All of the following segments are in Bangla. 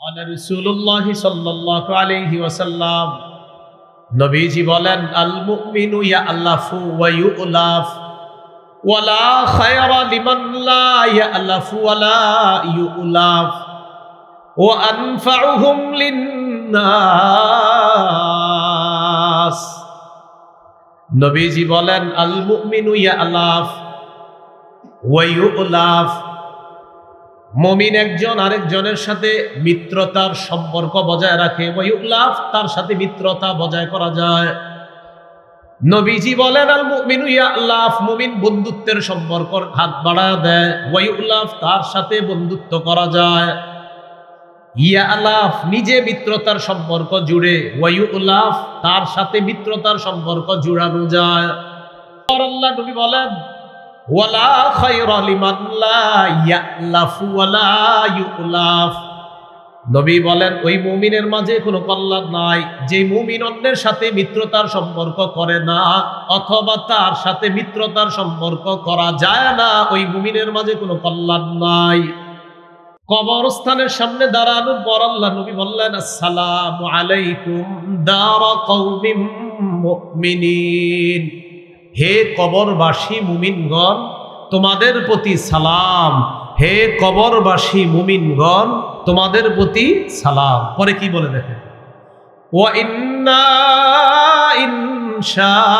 قال رسول الله صلى الله عليه وسلم নবীজি বলেন আল মুমিনু ইয়ালাফু ওয়া ইউলাফ ওয়ালা খায়রা লিমান লা ইয়ালাফু ওয়ালা ইউলাফ ওয়া আনফাউহুম লিন্নাস। নবীজি বলেন আল মুমিনু ইয়ালাফ ওয়া ইউলাফ, মুমিন একজন আরেকজনের সাথে মিত্রতার সম্পর্ক বজায় রাখে, ওয়া ইউলাফ তার সাথে মিত্রতা বজায় করা যায়। নবীজি বলেন আল মুমিনু ইয়ালাফ, মুমিন বন্ধুত্বের সম্পর্ক হাত বাড়ায় দেয়, ওয়া ইউলাফ তার সাথে বন্ধুত্ব করা যায়। ইয়ালাফ নিজে মিত্রতার সম্পর্ক জুড়ে, ওয়া ইউলাফ তার সাথে মিত্রতার সম্পর্ক জুড়ানো যায়। আর আল্লাহ নবী বলেন ওয়ালা খায়রা লিমান লা ইয়ালাফু ওয়ালা ইউলাফ, নবী বলেন ওই মুমিনের মাঝে কোনো কল্যাণ নাই যে মুমিন অন্যের সাথে মিত্রতার সম্পর্ক করে না, অথবা তার সাথে মিত্রতার সম্পর্ক করা যায় না, ওই মুমিনের মাঝে কোনো কল্যাণ নাই। কবরস্থানের সামনে দাঁড়ানোর পর আল্লাহ নবী বললেন আসসালামু আলাইকুম দারা কওমিন মুমিনিন, হে কবরবাসী মুমিনগণ তোমাদের প্রতি সালাম, হে কবরবাসী মুমিনগণ তোমাদের প্রতি সালাম। পরে কি বলে দেখেন, ওয়া ইন্না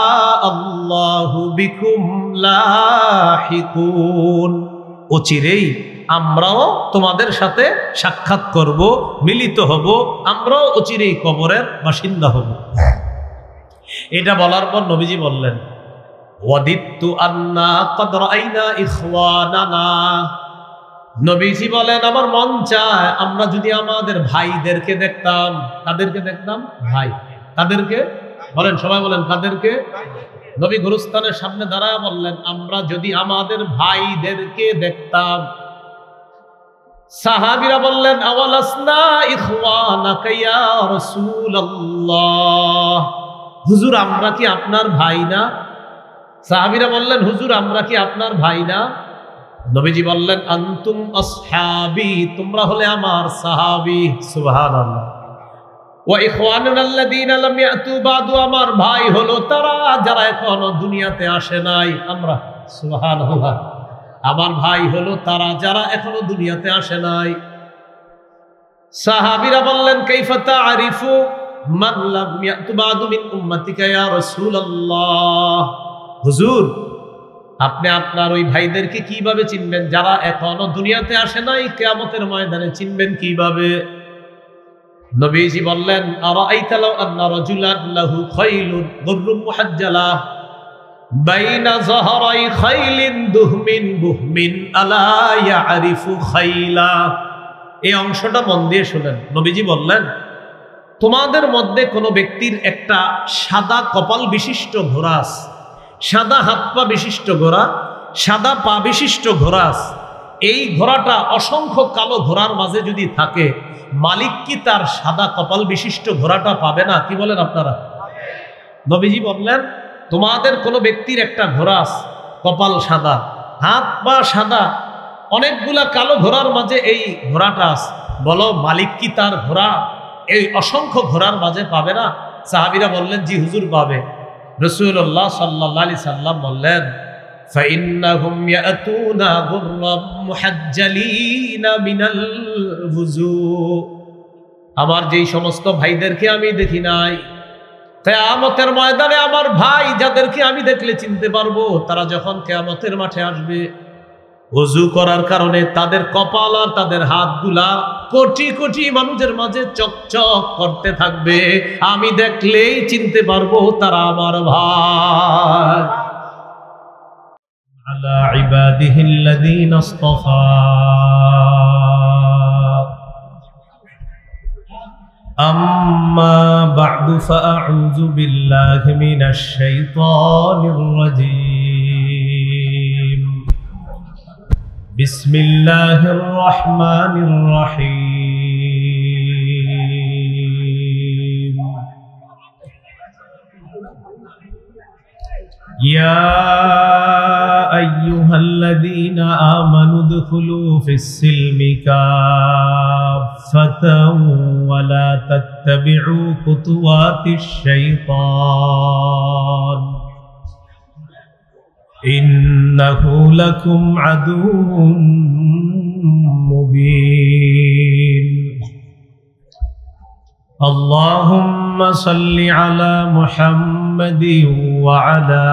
ইনশাআল্লাহু বিকুম লাহিকুন, অচিরেই আমরাও তোমাদের সাথে সাক্ষাৎ করব, মিলিত হব, আমরাও অচিরেই কবরের বাসিন্দা হব। এটা বলার পর নবীজি বললেন ওয়াদিতু আন্না ক্বাদ রাআইনা ইখওয়ানানা, নবীজি বলেন আমার মন চায় আমরা যদি আমাদের ভাইদেরকে দেখতাম। কাদেরকে দেখতাম? ভাই। কাদেরকে বলেন, সবাই বলেন কাদেরকে? নবী গুরুস্থানের সামনে দাঁড়ায় বললেন আমরা যদি আমাদের ভাইদেরকে দেখতাম। সাহাবীরা বললেন আওয়ালাসনা ইখওয়ানাকা ইয়া রাসূলুল্লাহ, হুজুর আমরা কি আপনার ভাই না? সাহাবীরা বললেন হুজুর আমরা কি আপনার ভাই না? নবীজি বললেন আনতুম আসহাবি, তোমরা হলে আমার সাহাবী। সুবহানাল্লাহ। ওয়া ইখওয়ানুনা আল্লাযীনা লাম ইয়াতু বাদু, আমার ভাই হলো তারা যারা এখনো দুনিয়াতে আসে নাই। আমরা সুবহানাল্লাহ, আমার ভাই হলো তারা যারা এখনো দুনিয়াতে আসে নাই। সাহাবীরা বললেন কাইফা তা'রিফু মান লাম ইয়াতু বাদু মিন উম্মাতিকা ইয়া রাসূলুল্লাহ, হুজুর আপনি আপনার ওই ভাইদেরকে কিভাবে চিনবেন যারা এখনো দুনিয়াতে আসে নাই? কিয়ামতের ময়দানে চিনবেন কিভাবে? নবীজি বললেন আরাআইতা লাউ আন্না রাজুলান লাহু খাইলুন গুররুম মুহাজ্জালা বাইনা যাহরাই খাইলিন দুহমিন বুহমিন আলা ইয়ারিফু খাইলা। এই অংশটা মন দিয়ে শুনেন। নবীজি বললেন তোমাদের মধ্যে কোনো ব্যক্তির একটা সাদা কপাল বিশিষ্ট ঘোড়া আছে, সাদা হাত পা বিশিষ্ট ঘোড়া, সাদা পা বিশিষ্ট ঘোড়া, এই ঘোড়াটা অসংখ্য কালো ঘোড়ার মাঝে যদি থাকে, মালিক কি তার সাদা কপাল বিশিষ্ট ঘোড়াটা পাবে না? কি বলেন আপনারা? নবীজি বললেন তোমাদের কোনো ব্যক্তির একটা ঘোড়া আছে, কপাল সাদা, হাত পা সাদা, অনেকগুলা কালো ঘোড়ার মাঝে এই ঘোড়াটা আছে, বলো মালিক কি তার ঘোড়া এই অসংখ্য ঘোড়ার মাঝে পাবে না? সাহাবীরা বললেন জি হুজুর পাবে। রাসূলুল্লাহ সাল্লাল্লাহু আলাইহি সাল্লাম বললেন ফাইন্নাহুম ইয়াতুনা গুররাম মুহাজ্জালিনা মিনাল ওযু, আমার যেই সমস্ত ভাইদেরকে আমি দেখি নাই, কিয়ামতের ময়দানে আমার ভাই যাদেরকে আমি দেখলে চিনতে পারবো, তারা যখন কিয়ামতের মাঠে আসবে ওযু করার কারণে তাদের কপাল আর তাদের হাতগুলা কোটি কোটি মানুষের মাঝে চকচক করতে থাকবে, আমি দেখলেই চিনতে পারবো তারা আমার ভাই। আলা ইবাদিহিল্লাযীনা ইসতাফা আম্মা বা'দু ফাআউযু বিল্লাহি মিনাশ শাইতানির রাজীম। বিসমিল্লাহির রহমানির রহিম। ইয়া আইয়ুহাল্লাযীনা আমানু উদখুলু ফিস সিলমি কাফা كافة ولا تتبعوا خطوات الشيطان إنه لكم عدو مبين اللهم صل على محمد وعلى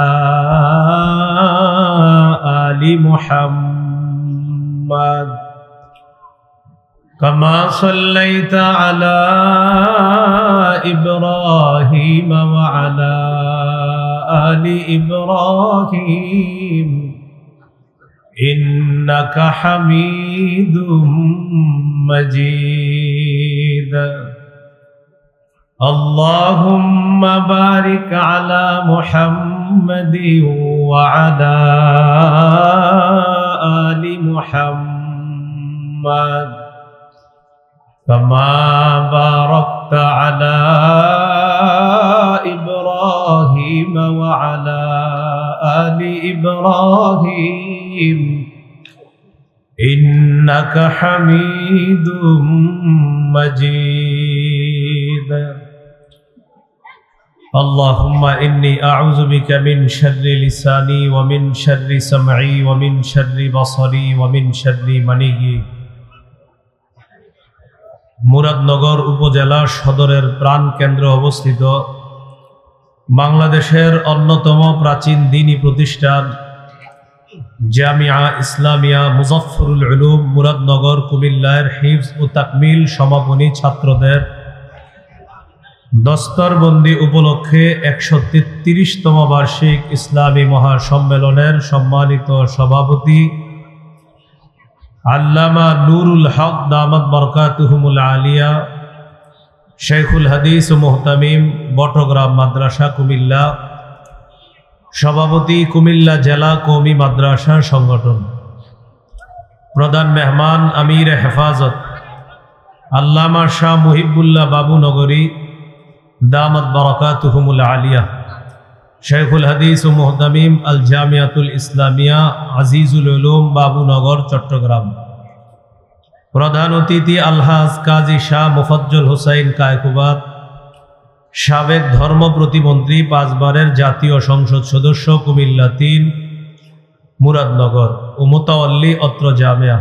آل محمد كما صليت على إبراهيم وعلى آل إبراهيم إنك حميد مجيد اللهم بارك على محمد وعلى آل محمد كما باركت على إبراهيم وعلى آل إبراهيم إنك حميد مجيد اللهم إني أعوذ بك من شر لساني ومن شر سمعي ومن شر بصري ومن شر مني মুরাদনগর উপজেলা সদরের প্রাণ কেন্দ্রে অবস্থিত বাংলাদেশের অন্যতম প্রাচীন দ্বীনী প্রতিষ্ঠান জামিয়া ইসলামিয়া মুজাফফরুল উলুম মুরাদনগর কুমিল্লার হিফজ ও তাকমিল সমাপনী ছাত্রদের দস্তরবন্দি উপলক্ষে 133তম বার্ষিক ইসলামী মহাসম্মেলনের সম্মানিত সভাপতি আল্লামা নুরুল হক দামাত বরকাতুহুমুল আলিয়া শেখুল হাদিস ও মুহতামিম বটগ্রাম মাদ্রাসা কুমিল্লা সভাপতি কুমিল্লা জেলা কওমি মাদ্রাসা সংগঠন প্রধান মেহমান আমির হেফাজত আল্লামা শাহ মুহিবুল্লাহ বাবু নগরী দামাত বরকাতুহুমুল আলিয়া শেখুল হাদিস ও মুহতামিম আল জামিয়াতুল ইসলামিয়া আজিজুল উলুম বাবুনগর চট্টগ্রাম প্রধান অতিথি আলহাজ কাজী শাহ মুফজ্জল হুসাইন কায়কুবাদ সাবেক ধর্ম প্রতিমন্ত্রী 5 বারের জাতীয় সংসদ সদস্য কুমিল্লা 3 মুরাদনগর ও মুতাওয়াল্লি অত্র জামিয়া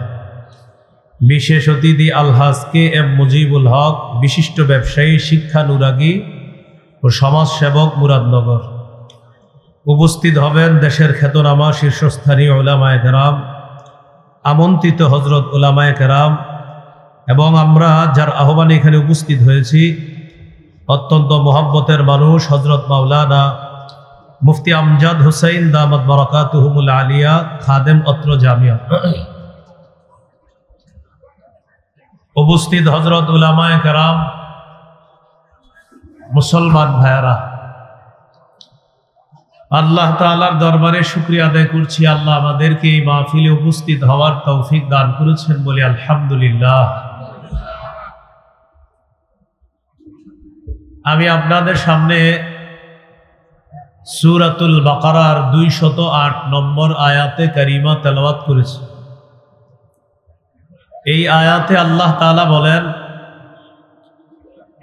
বিশেষ অতিথি আলহাজ কে এম মুজিবুল হক বিশিষ্ট ব্যবসায়ী শিক্ষানুরাগী ও সমাজসেবক মুরাদনগর উপস্থিত হবেন দেশের খ্যাতনামা শীর্ষস্থানীয় উলামায়ে কেরাম আমন্ত্রিত হযরত উলামায়ে কেরাম এবং আমরা যার আহ্বানে এখানে উপস্থিত হয়েছি অত্যন্ত মহব্বতের মানুষ হযরত মাওলানা মুফতি আমজাদ হুসাইন দামাত বরকাতুহুমুল আলিয়া খাদেম অত্র জামিয়া উপস্থিত হযরত উলামায়ে কেরাম মুসলমান ভাইয়েরা আল্লাহ তাআলার দরবারে শুকরিয়া আদায় করছি আল্লাহ আমাদেরকে এই মাহফিলে উপস্থিত হওয়ার তৌফিক দান করেছেন বলে আলহামদুলিল্লাহ। আমি আপনাদের সামনে সূরাতুল বাকারার 208 নম্বর আয়াতে কারিমা তেলাওয়াত করেছি। এই আয়াতে আল্লাহ তাআলা বলেন,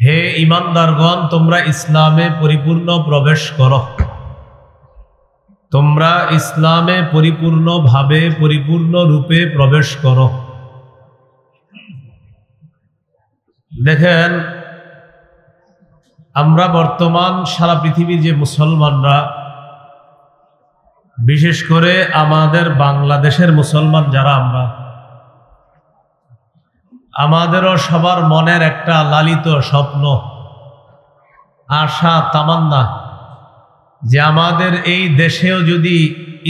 হে ঈমানদারগণ, তোমরা ইসলামে পরিপূর্ণ প্রবেশ করো, তোমরা ইসলামে পরিপূর্ণভাবে পরিপূর্ণ রূপে প্রবেশ করো। দেখেন, আমরা বর্তমান সারা পৃথিবীর যে মুসলমানরা, বিশেষ করে আমাদের বাংলাদেশের মুসলমান যারা আমরা, আমাদেরও সবার মনের একটা লালিত স্বপ্ন, আশা, তামান্না যে আমাদের এই দেশেও যদি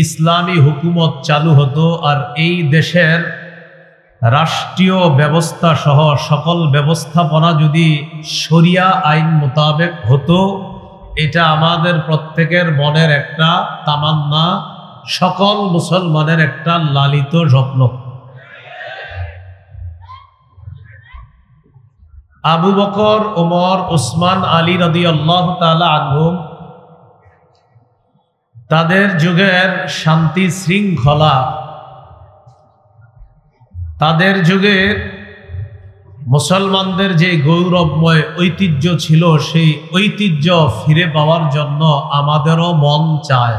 ইসলামী হুকুমত চালু হতো আর এই দেশের রাষ্ট্রীয় ব্যবস্থা সহ সকল ব্যবস্থাপনা যদি শরিয়া আইন মোতাবেক হতো, এটা আমাদের প্রত্যেকের মনের একটা তামান্না, সকল মুসলমানের একটা লালিত স্বপ্ন। আবু বকর, ওমর, ওসমান, আলী রাদিয়াল্লাহু তাআলা আনহুম তাদের যুগের শান্তি শৃঙ্খলা, তাদের যুগে মুসলমানদের যে গৌরবময় ঐতিহ্য ছিল সেই ঐতিহ্য ফিরে পাওয়ার জন্য আমাদেরও মন চায়।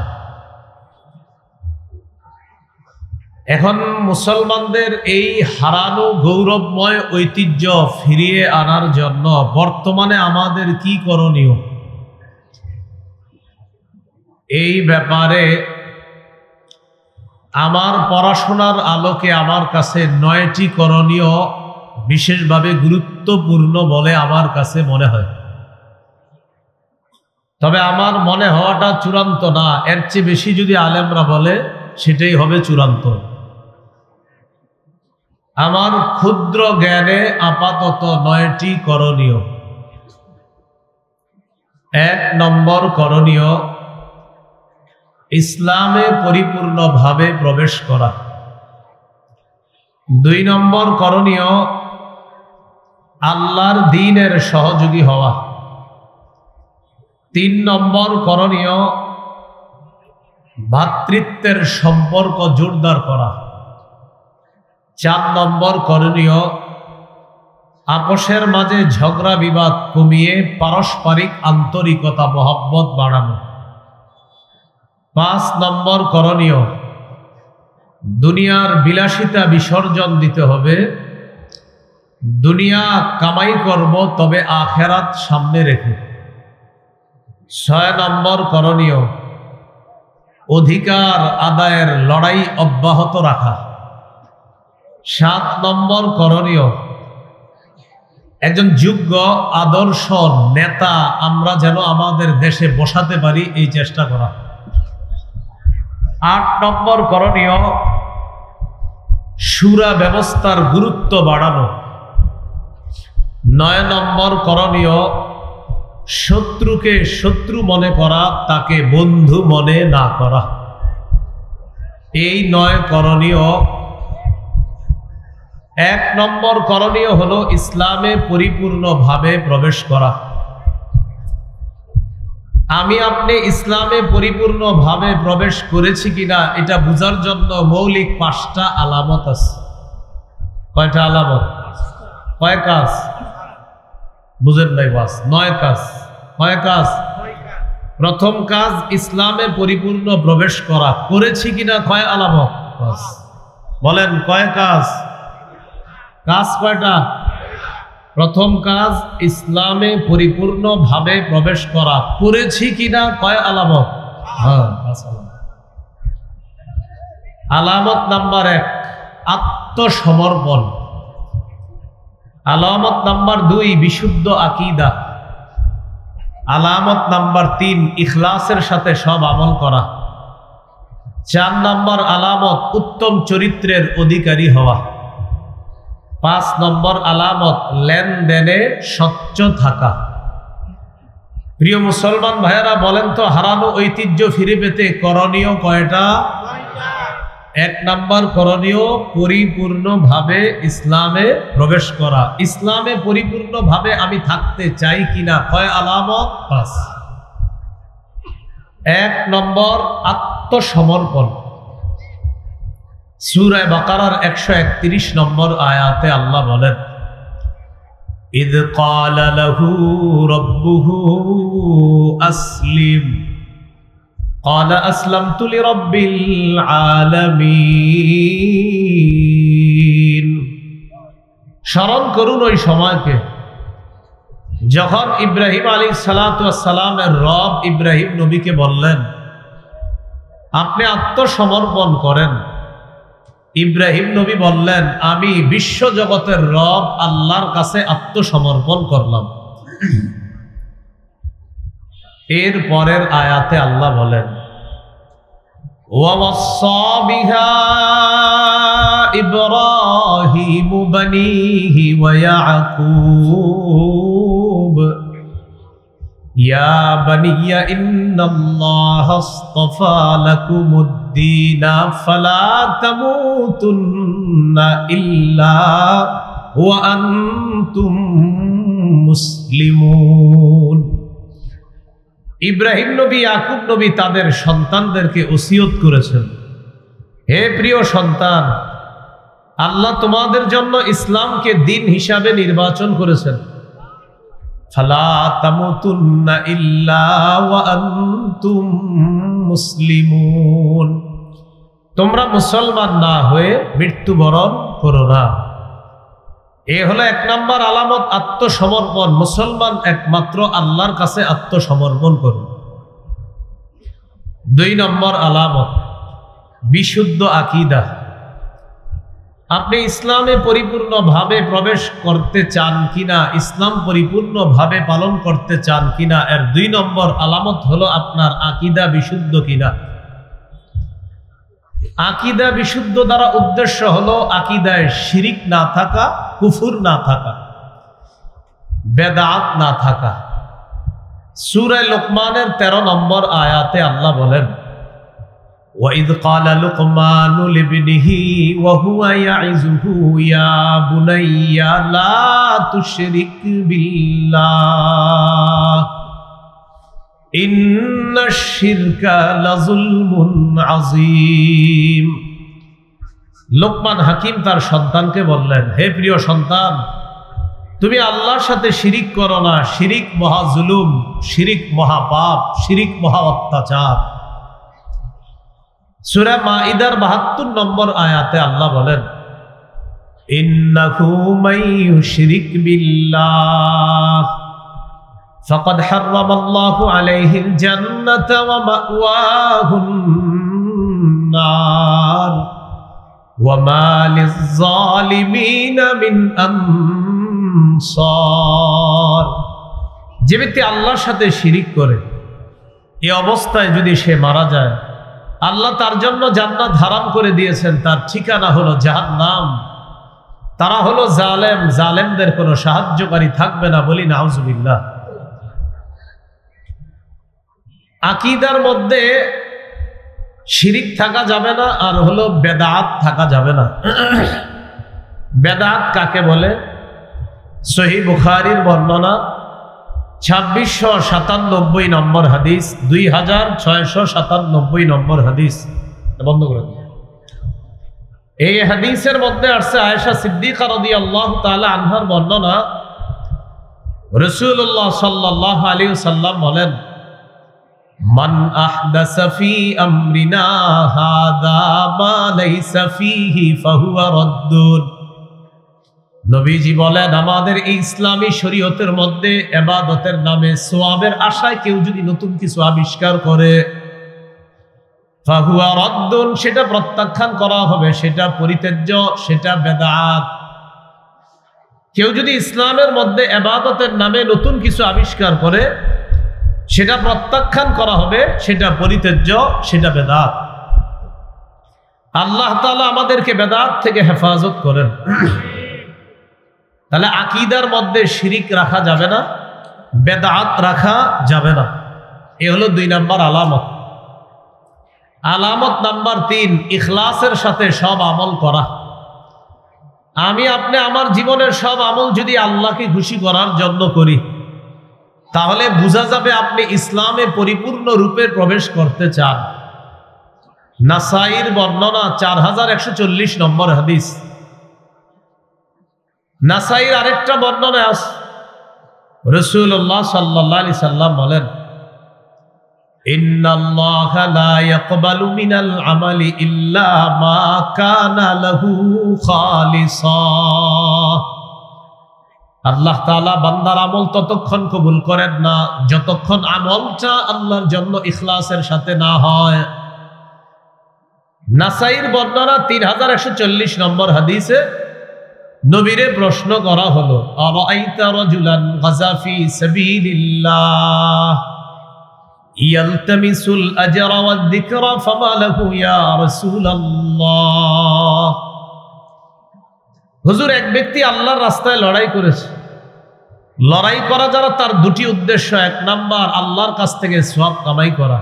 এখন মুসলমানদের এই হারানো গৌরবময় ঐতিহ্য ফিরিয়ে আনার জন্য বর্তমানে আমাদের কি করণীয়? এই ব্যাপারে আমার পড়াশোনার আলোকে আমার কাছে 9টি করণীয় বিশেষভাবে গুরুত্বপূর্ণ বলে আমার কাছে মনে হয়। তবে আমার মনে হওয়াটা চূড়ান্ত না, এর চেয়ে বেশি যদি আলেমরা বলে সেটাই হবে চূড়ান্ত। আমার ক্ষুদ্র জ্ঞানে আপাতত 9টি করণীয়। 1 নম্বর করণীয়, ইসলামে পরিপূর্ণভাবে প্রবেশ করা। 2 নম্বর করণীয়, আল্লাহর দ্বীনের সহযোগী হওয়া। 3 নম্বর করণীয়, ভ্রাতৃত্বের সম্পর্ক জোরদার করা। 4 নম্বর করণীয়, আপোষের মাঝে ঝগড়া বিবাদ কমিয়ে পারস্পরিক আন্তরিকতা মহব্বত বাড়ানো। 5 নম্বর করণীয়, দুনিয়ার বিলাসিতা বিসর্জন দিতে হবে। দুনিয়া কামাই করব, তবে আখেরাত সামনে রেখে। 6 নম্বর করণীয়, অধিকার আদায়ের লড়াই অব্যাহত রাখা। 7 নম্বর করণীয়, একজন যোগ্য আদর্শ নেতা আমরা যেন আমাদের দেশে বসাতে পারি, এই চেষ্টা করা। 8 নম্বর করণীয়, শুরা ব্যবস্থার গুরুত্ব বাড়ানো। 9 নম্বর করণীয়, শত্রুকে শত্রু মনে করা, তাকে বন্ধু মনে না করা। এই 9 করণীয়। 1 নম্বর করণীয় হলো ইসলামে পরিপূর্ণভাবে প্রবেশ করা। আমি আপনি ইসলামে পরিপূর্ণভাবে প্রবেশ করেছি কিনা এটা বোঝার জন্য মৌলিক 5টা আলামত আছে। কয়টা আলামত? কয় কাজ? বুঝেন নাই বাস? 9 কাজ। কয় কাজ? প্রথম কাজ ইসলামে পরিপূর্ণ প্রবেশ করা। করেছি কিনা কয় আলামত? বাস বলেন কয় কাজ? কাজ কয়টা? প্রথম কাজ ইসলামে পরিপূর্ণভাবে প্রবেশ করা। করেছি কিনা কয় আলামত? হ্যাঁ, আলামত নাম্বার 1 আত্মসমর্পণ। আলামত নাম্বার 2 বিশুদ্ধ আকীদা। আলামত নাম্বার 3 ইখলাসের সাথে সব আমল করা। 4 নম্বর আলামত উত্তম চরিত্রের অধিকারী হওয়া। 5 নম্বর আলামত লেনদেনে স্বচ্ছ থাকা। প্রিয় মুসলমান ভাইয়েরা বলেন তো, হারানো ঐতিহ্য ফিরে পেতে করণীয় কয়টা? 1 নম্বর করণীয় পরিপূর্ণভাবে ইসলামে প্রবেশ করা। ইসলামে পরিপূর্ণভাবে আমি থাকতে চাই কিনা কয় আলামত? 5। 1 নম্বর আত্মসমর্পণ। সূরা বাকারার 131 নম্বর আয়াতে আল্লাহ বলেন, ইদ ক্বালা লাহু রাব্বুহু আসলিম ক্বালা আসলামতু লিরাব্বিল আলামিন। স্মরণ করুন ওই সময়কে যখন ইব্রাহিম আলাইহিস সালাতু ওয়াস সালামের রব ইব্রাহিম নবীকে বললেন, আপনি আত্মসমর্পণ করেন। ইব্রাহিম নবী বললেন, আমি বিশ্ব জগতের রব আল্লাহর কাছে আত্মসমর্পণ করলাম। এর পরের আয়াতে আল্লাহ বলেন, ওয়াওয়াসসা বিহা ইব্রাহিমু বানিহি ওয়া ইয়াকুব ইয়া বানিয়া ইন্নাল্লাহা আসতাফা লাকুমুদ-দীনা ফালা তামুতুন্না ইল্লা ওয়া আনতুম মুসলিমুন। ইব্রাহিম নবী, ইয়াকুব নবী তাদের সন্তানদেরকে ওসিয়ত করেছেন, হে প্রিয় সন্তান, আল্লাহ তোমাদের জন্য ইসলামকে দিন হিসাবে নির্বাচন করেছেন। ফালা তামুতুন্না ইল্লা ওয়া আনতুম মুসলিমুন, তোমরা মুসলমান না হয়ে মৃত্যুবরণ করো না। এ হলো 1 নম্বর আলামত, আত্মসমর্পণ। মুসলমান একমাত্র আল্লাহর কাছে আত্মসমর্পণ করুন। 2 নম্বর আলামত বিশুদ্ধ আকীদা। আপনি ইসলামে পরিপূর্ণভাবে প্রবেশ করতে চান কিনা, ইসলাম পরিপূর্ণভাবে পালন করতে চান কিনা, এর 2 নম্বর আলামত হলো আপনার আকীদা বিশুদ্ধ কিনা। আকীদা বিশুদ্ধ দ্বারা উদ্দেশ্য হলো আকীদায় শিরিক না থাকা, কুফুর না থাকা, বেদাত না থাকা। সূরা লোকমানের 13 নম্বর আয়াতে আল্লাহ বলেন, وَإِذْ قَالَ لُقْمَانُ لِابْنِهِ وَهُوَ يَعِظُهُ يَا بُنَيَّ لَا تُشْرِكْ بِاللَّهِ إِنَّ الشِّرْكَ لَظُلْمٌ عَظِيمٌ। লোকমান হাকিম তার সন্তানকে বললেন, হে প্রিয় সন্তান, তুমি আল্লাহর সাথে শিরিক করো না। শিরিক মহা জুলুম, শিরিক মহা পাপ, শিরিক মহা অত্যাচার। সূরা মাঈদার 72 নম্বর আয়াতে আল্লাহ বলেন, ইন্নাহু মাইয়ুশরিক বিল্লাহ ফাকাদ হারামাল্লাহু আলাইহিল জান্নাতা ওয়া মাওয়াহুন নার ওয়া মা লিয-যালিমিনা মিন আনসার। যে ব্যক্তি আল্লাহর সাথে শিরিক করে, এই অবস্থায় যদি সে মারা যায়, আল্লাহ তার জন্য জান্নাত হারাম করে দিয়েছেন, তার ঠিকানা হলো জাহান্নাম। তারা হলো জালেম, জালেমদের কোনো সাহায্যকারী থাকবে না। বলি নাউজুবিল্লাহ। আকীদার মধ্যে শিরিক থাকা যাবে না, আর হলো বেদাত থাকা যাবে না। বেদাত কাকে বলে? সহিহ বুখারীর বর্ণনা 2697 নম্বর হাদিস, 2697 নম্বর হাদিস। বন্ধ করে দিন। এই হাদিসের মধ্যে আসছে আয়েশা সিদ্দিকা রাদিয়াল্লাহু তাআলা আনহার বর্ণনা। রাসূলুল্লাহ সাল্লাল্লাহু আলাইহি ওয়াসাল্লাম বলেন, মান আহদাসা ফি আমরিনা হাযা মা লাইসা ফীহি ফাহুয়া রাদ্দুন। নবীজি বলেন, আমাদের এই ইসলামী শরীয়তের মধ্যে ইবাদতের নামে সওয়াবের আশায় কেউ যদি নতুন কিছু আবিষ্কার করে, ফাহুয়া রাদ্দুন, সেটা প্রত্যাখ্যান করা হবে, সেটা পরিত্যাজ্য, সেটা বেদাত। কেউ যদি ইসলামের মধ্যে ইবাদতের নামে নতুন কিছু আবিষ্কার করে, সেটা প্রত্যাখ্যান করা হবে, সেটা পরিত্যাজ্য, সেটা বেদাত। আল্লাহ তাআলা আমাদেরকে বেদাত থেকে হেফাজত করেন। তাহলে আকীদার মধ্যে শিরিক রাখা যাবে না, বেদাত রাখা যাবে না। এ হলো 2 নম্বর আলামত। আলামত নাম্বার 3, ইখলাসের সাথে সব আমল করা। আমি আপনি আমার জীবনের সব আমল যদি আল্লাহকে খুশি করার জন্য করি, তাহলে বোঝা যাবে আপনি ইসলামে পরিপূর্ণ রূপে প্রবেশ করতে চান। নাসাইর বর্ণনা 4140 নম্বর হাদিস। নাসাইর আরেকটা বর্ণনা আছে, রাসূলুল্লাহ সাল্লাল্লাহু আলাইহি সাল্লাম বলেন, ইন্নাল্লাহা লা ইয়াকবালু মিনাল আমালি ইল্লা মা কানা লাহু খালিসা। আল্লাহ তাআলা বান্দার আমল ততক্ষণ কবুল করেন না যতক্ষণ আমলটা আল্লাহর জন্য ইখলাসের সাথে না হয়। নাসাইর বর্ণনা 3140 নম্বর হাদিসে নবীরে প্রশ্ন করা হলো, আরাআইতা রাজুলান গাযা ফি সাবিলিল্লাহ ইয়ালতামিসুল আজরা ওয়াদ যিকরা ফামা লাহু ইয়া রাসূলুল্লাহ। হুজুর, এক ব্যক্তি আল্লাহর রাস্তায় লড়াই করেছে। লড়াই করা যারা, তার 2টি উদ্দেশ্য। 1 নাম্বার আল্লাহর কাছ থেকে সওয়াব কামাই করা,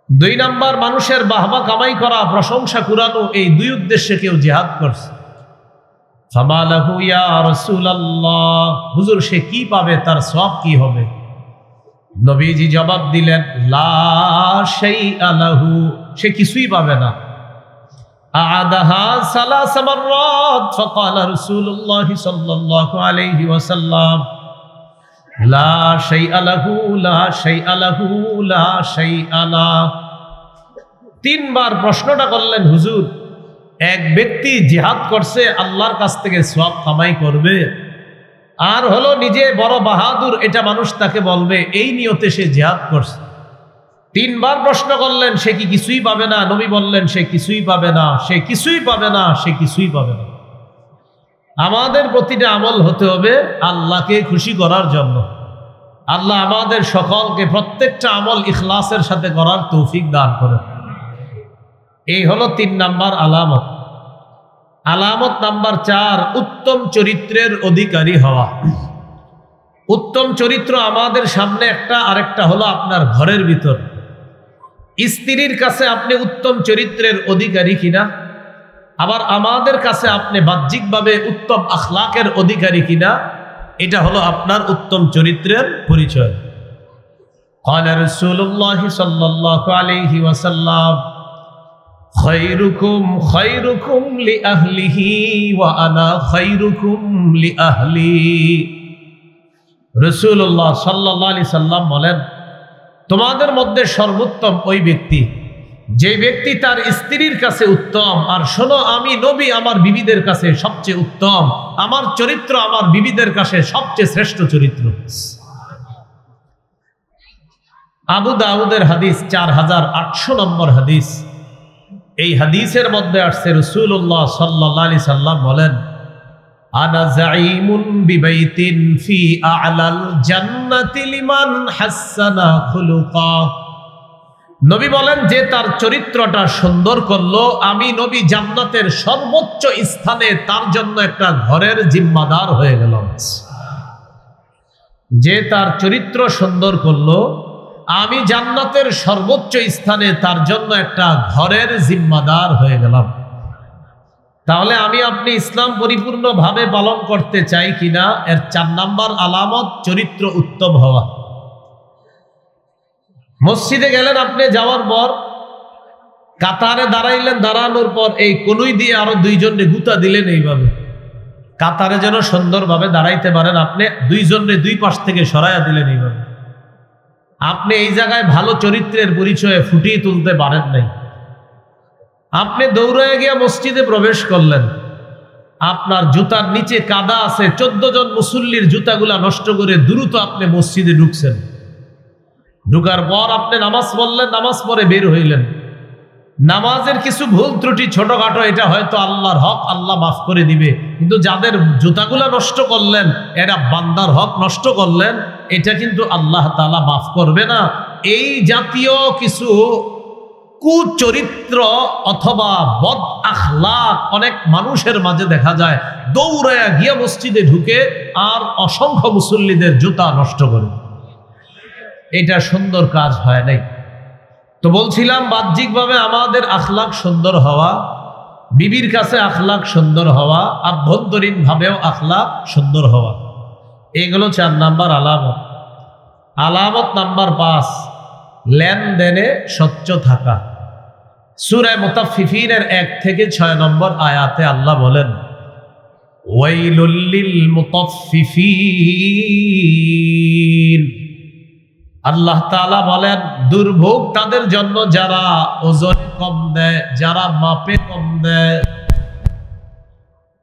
2 নাম্বার মানুষের বাহবা কামাই করা, প্রশংসা কুড়ানো। এই 2 উদ্দেশ্যে কেউ জিহাদ করছে। ফামা লাহু ইয়া রাসূলুল্লাহ, হুজুর সে কি পাবে, তার সওয়াব কি হবে? নবীজি জবাব দিলেন, লা শাইআ লাহু, সে কিছুই পাবে না। আ'আদাহা সালাস মাররাত ফাকালা রাসূলুল্লাহ সাল্লাল্লাহু আলাইহি ওয়াসাল্লাম লা শাইআ লাহু লা শাইআ লাহু লা শাইআ লা। তিনবার প্রশ্নটা করলেন, হুজুর এক ব্যক্তি জিহাদ করছে আল্লাহর কাছ থেকে সওয়াব কামাই করবে, আর হলো নিজে বড় বাহাদুর এটা মানুষ তাকে বলবে, এই নিয়তে সে জিহাদ করছে। তিনবার প্রশ্ন করলেন, সে কি কিছুই পাবে না? নবী বললেন, সে কিছুই পাবে না, সে কিছুই পাবে না, সে কিছুই পাবে না। আমাদের প্রতিটা আমল হতে হবে আল্লাহকে খুশি করার জন্য। আল্লাহ আমাদের সকলকে প্রত্যেকটা আমল ইখলাসের সাথে করার তৌফিক দান করেন। এই হলো 3 নাম্বার আলামত। আলামত নাম্বার 4, উত্তম চরিত্রের অধিকারী হওয়া। উত্তম চরিত্র আমাদের সামনে একটা, আরেকটা হলো আপনার ঘরের ভিতর। স্ত্রীর কাছে আপনি উত্তম চরিত্রের অধিকারী কিনা, আবার আমাদের কাছে আপনি বাহ্যিকভাবে উত্তম আখলাকের অধিকারী কিনা, এটা হলো আপনার উত্তম চরিত্রের পরিচয়। ক্বালা রাসূলুল্লাহ সাল্লাল্লাহু আলাইহি ওয়াসাল্লাম খায়রুকুম খায়রুকুম লিআহলিহি ওয়া আনা খায়রুকুম লিআহলি। রাসূলুল্লাহ সাল্লাল্লাহু আলাইহি সাল্লাম বলেন, তোমাদের মধ্যে সর্বোত্তম ওই ব্যক্তি যে ব্যক্তি তার স্ত্রীর কাছে উত্তম। আর শোনো, আমি নবী আমার বিবিদের কাছে সবচেয়ে উত্তম, আমার চরিত্র আমার বিবিদের কাছে সবচেয়ে শ্রেষ্ঠ চরিত্র। আবু দাউদের হাদিস 4800 নম্বর হাদিস। এই হাদিসের মধ্যে আসছে রাসূলুল্লাহ সাল্লাল্লাহু আলাইহি সাল্লাম বলেন, আনা যাঈমুন বিবাইতিন ফি আ'লাল জান্নাতি লিমান হাসানা খুলুকা। নবী বলেন, যে তার চরিত্রটা সুন্দর করলো, আমি নবী জান্নাতের সর্বোচ্চ স্থানে তার জন্য একটা ঘরের জিম্মাদার হয়ে গেলাম। যে তার চরিত্র সুন্দর করলো, আমি জান্নাতের সর্বোচ্চ স্থানে তার জন্য একটা ঘরের জিম্মাদার হয়ে গেলাম। তাহলে আমি আপনি ইসলাম পরিপূর্ণভাবে পালন করতে চাই কিনা, এর 4 নাম্বার আলামত চরিত্র উত্তম হওয়া। মসজিদে গেলেন, আপনি যাওয়ার পর কাতারে দাঁড়াইলেন, দাঁড়ানোর পর এই কনুই দিয়ে আরো 2 জনে গুতা দিলেন, এইভাবে কাতারে যেন সুন্দরভাবে দাঁড়াইতে পারেন, আপনি 2 জনে 2 পাশ থেকে সরাইয়া দিলেন। এইভাবে আপনি এই জায়গায় ভালো চরিত্রের পরিচয়ে ফুটিয়ে তুলতে পারেন নাই। আপনি দৌড়ায় গিয়া মসজিদে প্রবেশ করলেন, আপনার জুতার নিচে কাদা আছে, 14 জন মুসল্লির জুতাগুলা নষ্ট করে দ্রুত আপনি মসজিদে ঢুকছেন। ঢুকার পর আপনি নামাজ পড়লেন, নামাজ পড়ে বের হইলেন। নামাজের কিছু ভুল ত্রুটি ছোটখাটো, এটা হয়তো আল্লাহর হক, আল্লাহ মাফ করে দিবে। কিন্তু যাদের জুতাগুলা নষ্ট করলেন, এরা বান্দার হক নষ্ট করলেন, এটা কিন্তু আল্লাহ তাআলা মাফ করবে না। এই জাতীয় কিছু কুচরিত্র অথবা বদ আখলাক অনেক মানুষের মাঝে দেখা যায়, দৌড়ায়া গিয়া মসজিদে ঢুকে আর অসংখ্য মুসল্লিদের জুতা নষ্ট করে। এটা সুন্দর কাজ হয় নাই। তো বলছিলাম, বাহ্যিকভাবে আমাদের আখলাক সুন্দর হওয়া, বিবির কাছে আখলাক সুন্দর হওয়া, আভ্যন্তরীণ ভাবেও আখলাক সুন্দর হওয়া, এগুলো 4 নাম্বার আলামত। আলামত নাম্বার 5, লেনদেনে স্বচ্ছ থাকা। সূরা মুতাফফিফিনের 1 থেকে 6 নম্বর আয়াতে আল্লাহ বলেন, ওয়াইলুল লিল মুতাফফিফিন। আল্লাহ তাআলা বলেন, দুর্ভোগ তাদের জন্য যারা ওজনে কম দেয়, যারা মাপে কম দেয়।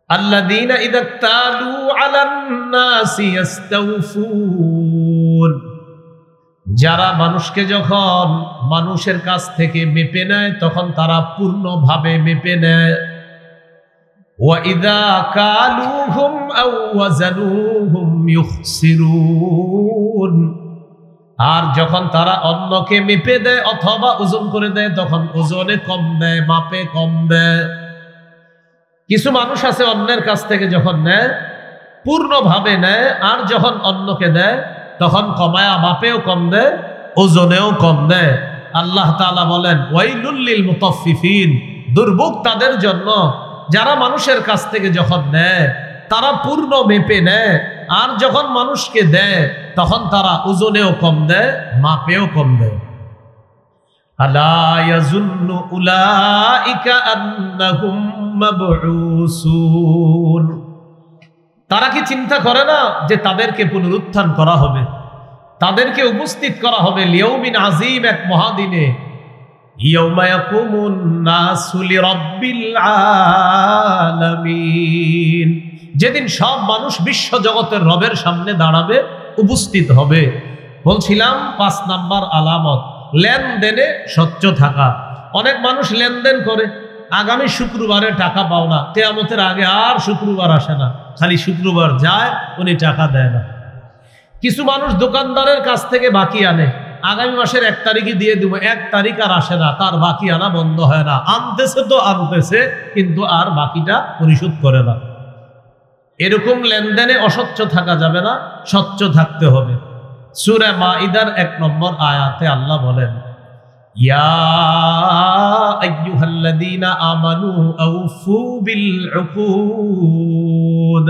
আল্লাযীনা ইযা তালু আলান নাসি ইস্তাওফুন। যারা মানুষকে যখন মানুষের কাছ থেকে মেপে নেয়, তখন তারা পূর্ণভাবে মেপে নেয়। ওয়া ইযা কালুহুম আও ওয়াজানুহুম ইউখসিরুন। আর যখন তারা অন্যকে মেপে দেয় অথবা ওজন করে দেয়, তখন ওজনে কম দেয়, মাপে কম দেয়। কিছু মানুষ আছে অন্যের কাছ থেকে যখন নেয় পূর্ণভাবে নেয়, আর যখন অন্যকে দেয় তখন কমায়া মাপেও কম দেয়, ওজনেও কম দেয়। আল্লাহ তাআলা বলেন, ওয়াইলুল লিল মুতাফফিফিন। দুর্ভোগ তাদের জন্য যারা মানুষের কাছ থেকে যখন নেয় তারা পূর্ণ মেপে নেয়, আর যখন মানুষকে দেয় তখন তারা ওজনেও কম দেয়, মাপেও কম দেয়। আলা ইয়াযুন্নু উলাইকা আন্নাহুম মাবউসুন। তারা কি চিন্তা করে না যে তাদেরকে পুনরুত্থান করা হবে, তাদেরকে উপস্থিত করা হবে লিয়াউমিন আযীম, এক মহাদিনে। ইয়াউমা ইয়াকুমুন নাসু লিরাব্বিল আলামিন, যেদিন সব মানুষ বিশ্ব জগতের রবের সামনে দাঁড়াবে, উপস্থিত হবে। বলছিলাম 5 নাম্বার আলামত লেনদেনে স্বচ্ছ থাকা। অনেক মানুষ লেনদেন করে, আগামী শুক্রবারে টাকা পাও না, কিয়ামতের আগে আর শুক্রবার আসে না, খালি শুক্রবার যায়, উনি টাকা দেয় না। কিছু মানুষ দোকানদারের কাছ থেকে বাকি আনে, আগামী মাসের 1 তারিখে দিয়ে দিব, 1 তারিখ আর আসে না, তার বাকি আনা বন্ধ হয় না। আনতেছে তো আনতেছে, কিন্তু আর বাকিটা পরিশোধ করে না। এরকম লেনদেনে অস্বচ্ছ থাকা যাবে না, স্বচ্ছ থাকতে হবে। সূরা মাইদার 1 নম্বর আয়াতে আল্লাহ বলেন, ইয়া আইয়ুহাল্লাযীনা আমানু আউফু বিল উকুদ।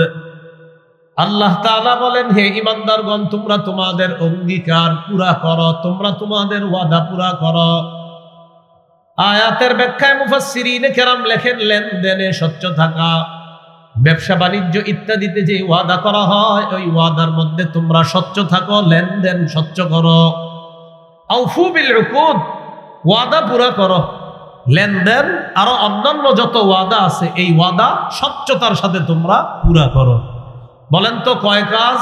আল্লাহ তাআলা বলেন, হে ঈমানদারগণ, তোমরা তোমাদের অঙ্গীকার পুরা করো, তোমরা তোমাদের ওয়াদা পুরা করো। আয়াতের ব্যাখ্যায় মুফাসসিরিনে কেরাম লেখেন, লেনদেনে স্বচ্ছ থাকা, ব্যবসা বাণিজ্য ইত্যাদিতে যে ওয়াদা করা হয়, ওই ওয়াদার মধ্যে তোমরা স্বচ্ছ থাকো, লেনদেন স্বচ্ছ করো। আউফু বিল উকুদ, ওয়াদা পুরা করো। লেনদেন আরো অন্যান্য যত ওয়াদা আছে, এই ওয়াদা স্বচ্ছতার সাথে তোমরা পুরা করো। বলেন তো কয় কাজ?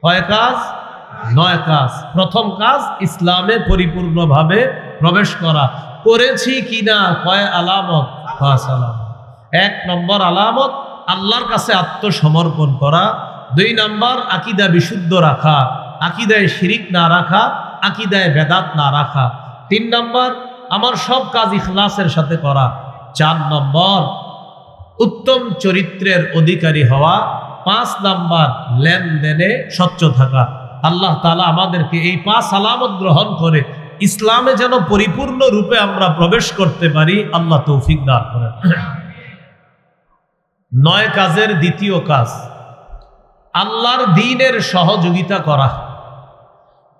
কয় কাজ? 9 কাজ। প্রথম কাজ ইসলামে পরিপূর্ণভাবে প্রবেশ করা। করেছি কিনা? কয় আলামত? 5 আলামত। 1 নম্বর আলামত আল্লাহর কাছে আত্মসমর্পণ করা। 2 নম্বর আকীদা বিশুদ্ধ রাখা, আকীদায় শিরিক না রাখা, আকীদায় বেদাত না রাখা। 3 নম্বর আমার সব কাজ ইখলাসের সাথে করা। 4 নম্বর উত্তম চরিত্রের অধিকারী হওয়া। 5 নাম্বার লেনদেনে স্বচ্ছ থাকা। আল্লাহ তাআলা আমাদেরকে এই 5 আলামত গ্রহণ করে ইসলামে যেন পরিপূর্ণ রূপে আমরা প্রবেশ করতে পারি, আল্লাহ তৌফিক দান করেন। 9 কাজের দ্বিতীয় কাজ আল্লাহর দ্বীনের সহযোগিতা করা।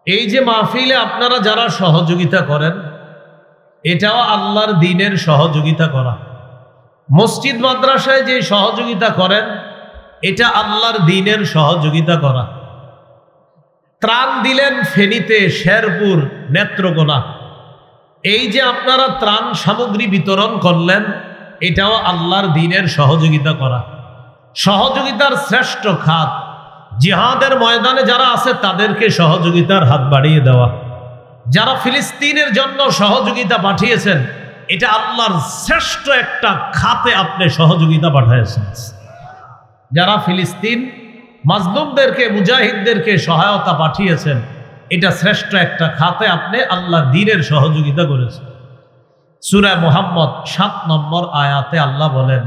এই যে মাহফিলে আপনারা যারা সহযোগিতা করেন, এটাও আল্লাহর দ্বীনের সহযোগিতা করা। মসজিদ মাদ্রাসায় যে সহযোগিতা করেন, এটা আল্লাহর দ্বীনের সহযোগিতা করা। ত্রাণ দিলেন ফেনীতে, শেরপুর, নেত্রকোনা, এই যে আপনারা ত্রাণ সামগ্রী বিতরণ করলেন, এটাও আল্লাহর দ্বীনের সহযোগিতা করা। সহযোগিতার শ্রেষ্ঠ খাত জিহাদের ময়দানে যারা আছে তাদেরকে সহযোগিতার হাত বাড়িয়ে দেওয়া। যারা ফিলিস্তিনের জন্য সহযোগিতা পাঠিয়েছেন, এটা আল্লাহর শ্রেষ্ঠ একটা খাতে আপনি সহযোগিতা পাঠিয়েছেন। যারা ফিলিস্তিন মাজলুমদেরকে, মুজাহিদদেরকে সহায়তা পাঠিয়েছেন, এটা শ্রেষ্ঠ একটা খাতে আপনি আল্লাহর দ্বীনের সহযোগিতা করেছেন। সূরা মুহাম্মদ 7 নম্বর আয়াতে আল্লাহ বলেন,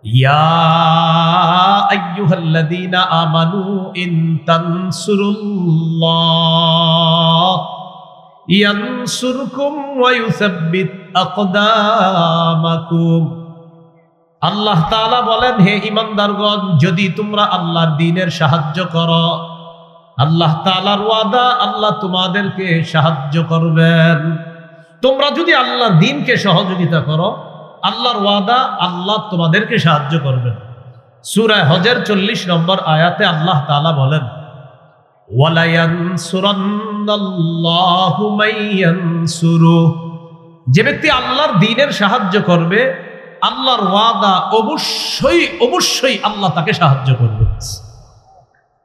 ইয়া আইয়ুহাল্লাযীনা আমানু ইন তানসুরুল্লাহ ইয়ানসুরকুম ওয়া ইউসাব্বিত আকদামাকুম। আল্লাহ তাআলা বলেন, হে ঈমানদারগণ, যদি তোমরা আল্লাহর দ্বীনের সাহায্য করো, আল্লাহ তাআলার ওয়াদা, আল্লাহ তোমাদেরকে সাহায্য করবেন। তোমরা যদি আল্লাহর দ্বীনকে সহযোগিতা করো, আল্লাহর ওয়াদা, আল্লাহ তোমাদেরকে সাহায্য করবেন। সূরা হজের 40 নম্বর আয়াতে আল্লাহ তাআলা বলেন, ওয়ালা ইয়ানসুরান্নাল্লাহু মাইয়ানসুরু। যে ব্যক্তি আল্লাহর দ্বীনের সাহায্য করবে, আল্লাহর ওয়াদা, অবশ্যই অবশ্যই আল্লাহ তাকে সাহায্য করবে।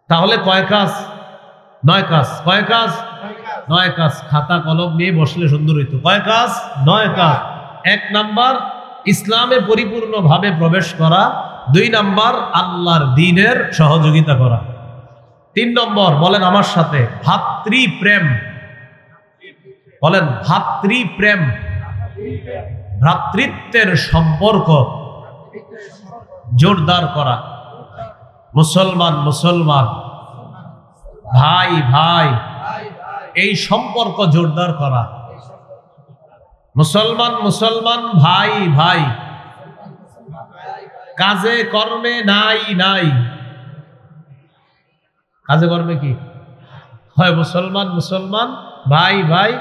তাহলে কয় কাজ? 9 কাজ। কয় কাজ? 9 কাজ। খাতা কলম নিয়ে বসলে সুন্দর হইতো। কয় কাজ? 9 কাজ। 1 নাম্বার ইসলামে পরিপূর্ণভাবে প্রবেশ করা। 2 নাম্বার আল্লাহর দ্বীনের সহযোগিতা করা। 3 নম্বর, বলেন আমার সাথে, ভাতৃপ্রেম। বলেন ভাতৃপ্রেম। ভ্রাতৃত্বের সম্পর্ক জোরদার করা। মুসলমান মুসলমান, ভাই ভাই, এই সম্পর্ক জোরদার করা। মুসলমান মুসলমান, ভাই ভাই, কাজে কর্মে নাই নাই। কাজে কর্মে কি হয়? মুসলমান মুসলমান, ভাই ভাই,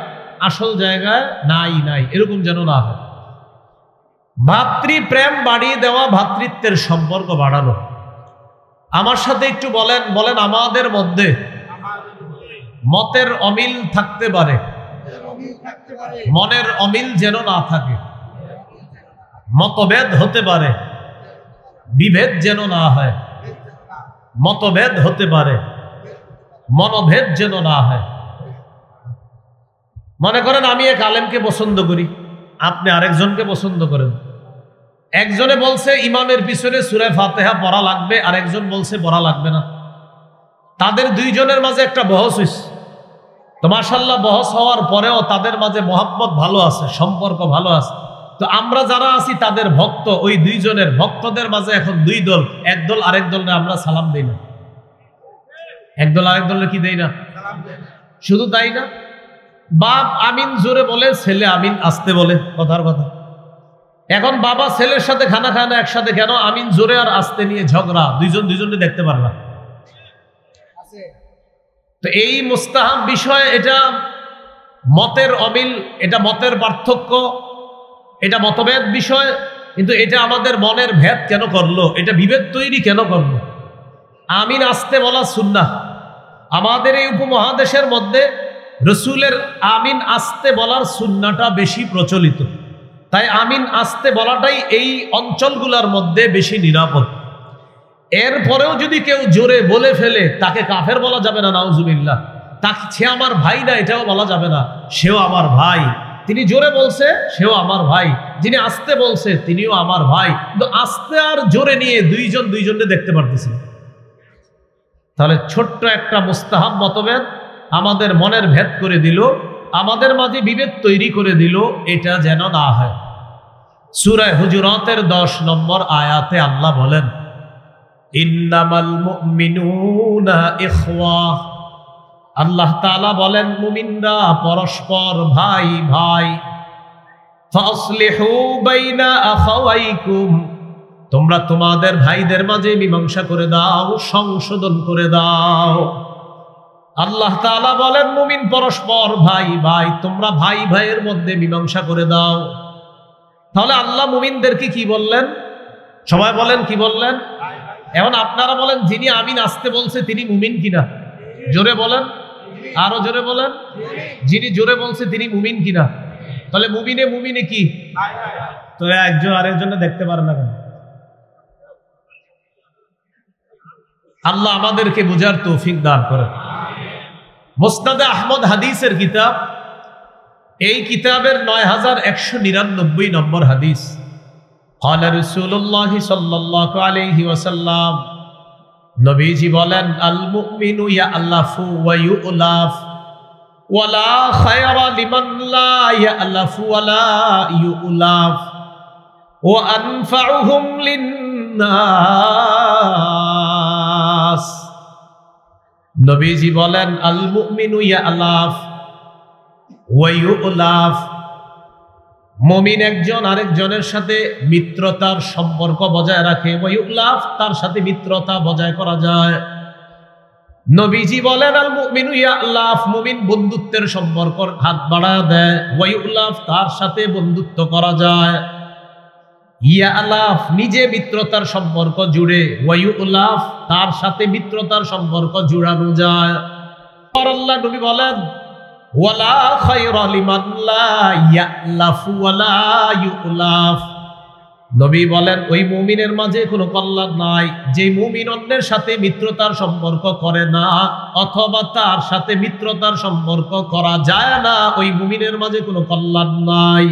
আসল জায়গায় নাই এরকম যেন না হয়। ভাতৃপ্রেম বাড়িয়ে দেওয়া, ভ্রাতৃত্বের সম্পর্ক বাড়ানো। আমার সাথে একটু বলেন আমাদের মধ্যে মতের অমিল থাকতে পারে, মনের অমিল যেন না থাকে। মতভেদ হতে পারে, বিভেদ যেন না হয়। মতভেদ হতে পারে, মনোভেদ যেন না হয়। মনে করেন আমি এক আলেমকে পছন্দ করি, আপনি আরেকজনকে পছন্দ করেন। একজনে বলছে ইমামের পিছনে সূরা ফাতিহা পড়া লাগবে, আর একজন বলছে পড়া লাগবে না। তাদের দুইজনের মাঝে একটা বহস হইছে। তো মাশাআল্লাহ, বহস হওয়ার পরেও তাদের মাঝে মহব্বত ভালো আছে, সম্পর্ক ভালো আছে। তো আমরা যারা আছি তাদের ভক্ত, ওই দুইজনের ভক্তদের মাঝে এখন দুই দল, এক দল আরেক দলরে আমরা সালাম দেই না, এক দল আরেক দলরে কি দেই না। শুধু তাই না, বাপ আমিন জোরে বলে, ছেলে আমিন আস্তে বলে, কথার কথা। এখন বাবা ছেলের সাথে খানা খায় না একসাথে, কেন? আমিন জোরে আর আস্তে নিয়ে ঝগড়া, দুইজনকে দেখতে পারে না। তো এই মুস্তাহাব বিষয়, এটা মতের অমিল, এটা মতের পার্থক্য, এটা মতভেদ বিষয়, কিন্তু এটা আমাদের মনের ভেদ কেন করলো? এটা বিভেদ তৈরি কেন করলো? আমিন আস্তে বলা সুন্নাহ। আমাদের এই উপমহাদেশের মধ্যে রসুলের আমিন আস্তে বলার সুন্নাটা বেশি প্রচলিত, তাই আমিন আস্তে বলাটাই এই অঞ্চলগুলোর মধ্যে বেশি নিরাপদ। এরপরেও যদি কেউ জোরে বলে ফেলে, তাকে কাফের বলা যাবে না, নাউজুবিল্লাহ। তাকে সে আমার ভাই না, এটাও বলা যাবে না, সেও আমার ভাই। তিনি জোরে বলছে, সেও আমার ভাই। যিনি আস্তে বলছে, তিনিও আমার ভাই। কিন্তু আস্তে আর জোরে নিয়ে দুইজনকে দেখতে পারতেছি। তাহলে ছোট্ট একটা মুস্তাহাব মতভেদ আমাদের মনের ভেদ করে দিল, আমাদের মাঝে বিভেদ তৈরি করে দিল, এটা যেন না হয়। সূরা হুজুরাতের 10 নম্বর আয়াতে আল্লাহ বলেন, ইন্নামাল মুমিনুনা ইখওয়া। আল্লাহ তাআলা বলেন, মুমিনরা পরস্পর ভাই ভাই। ফাসলিহু বাইনা আখাওয়াইকুম, তোমরা তোমাদের ভাইদের মাঝে মীমাংসা করে দাও, সংশোধন করে দাও। আল্লাহ তাআলা বলেন, মুমিন পরস্পর ভাই ভাই, তোমরা ভাই ভাইয়ের মধ্যে মীমাংসা করে দাও। তাহলে আল্লাহ মুমিনদেরকে কি বললেন? সবাই বলেন, কি বললেন? এখন আপনারা বলেন, যিনি আমিন আসতে বলছে তিনি মুমিন কিনা? জোরে বলেন, আরো জোরে বলেন। যিনি জোরে বলছে তিনি মুমিন কিনা? তাহলে মুমিনে কি? তো একজন আরেকজনে দেখতে পারে না কেন? আল্লাহ আমাদেরকে বুঝার তৌফিক দান করেন। মুসনাদে আহমদ হাদিসের কিতাব, এই কিতাবের ৯১৯৯ নম্বর হাদিস। قال رسول الله صلى الله عليه وسلم, নবীজি বলেন, আল মুমিনু ইয়ালাফু ওয়া ইউলাফ ওয়ালা খায়রা লিমান লা ইয়ালাফু ওয়ালা ইউলাফ ওয়া আনফাউহুম লিন্নাস। নবীজি বলেন, আল মুমিনু ইয়ালাফ ওয়া ইউলাফ, মুমিন একজন আরেকজনের সাথে মিত্রতার সম্পর্ক বজায় রাখে। ওয়া ইউলাফ, তার সাথে মিত্রতা বজায় করা যায়। নবীজি বলেন, আল মুমিনু ইয়ালাফ, মুমিন বন্ধুত্বের সম্পর্ক হাত বাড়ায় দেয়। ওয়া ইউলাফ, তার সাথে বন্ধুত্ব করা যায়। ইয়ালাফ, নিজে মিত্রতার সম্পর্ক জুড়ে। ওয়া ইউলাফ, তার সাথে মিত্রতার সম্পর্ক জুড়ানো যায়। আর আল্লাহ নবী বলেন, ওয়ালা খায়রা লিমান লা ইয়ালাফু ওয়ালা ইউলাফ। নবী বলেন, ওই মুমিনের মাঝে কোনো কল্যাণ নাই যে মুমিন অন্যের সাথে মিত্রতার সম্পর্ক করে না, অথবা তার সাথে মিত্রতার সম্পর্ক করা যায় না, ওই মুমিনের মাঝে কোনো কল্যাণ নাই।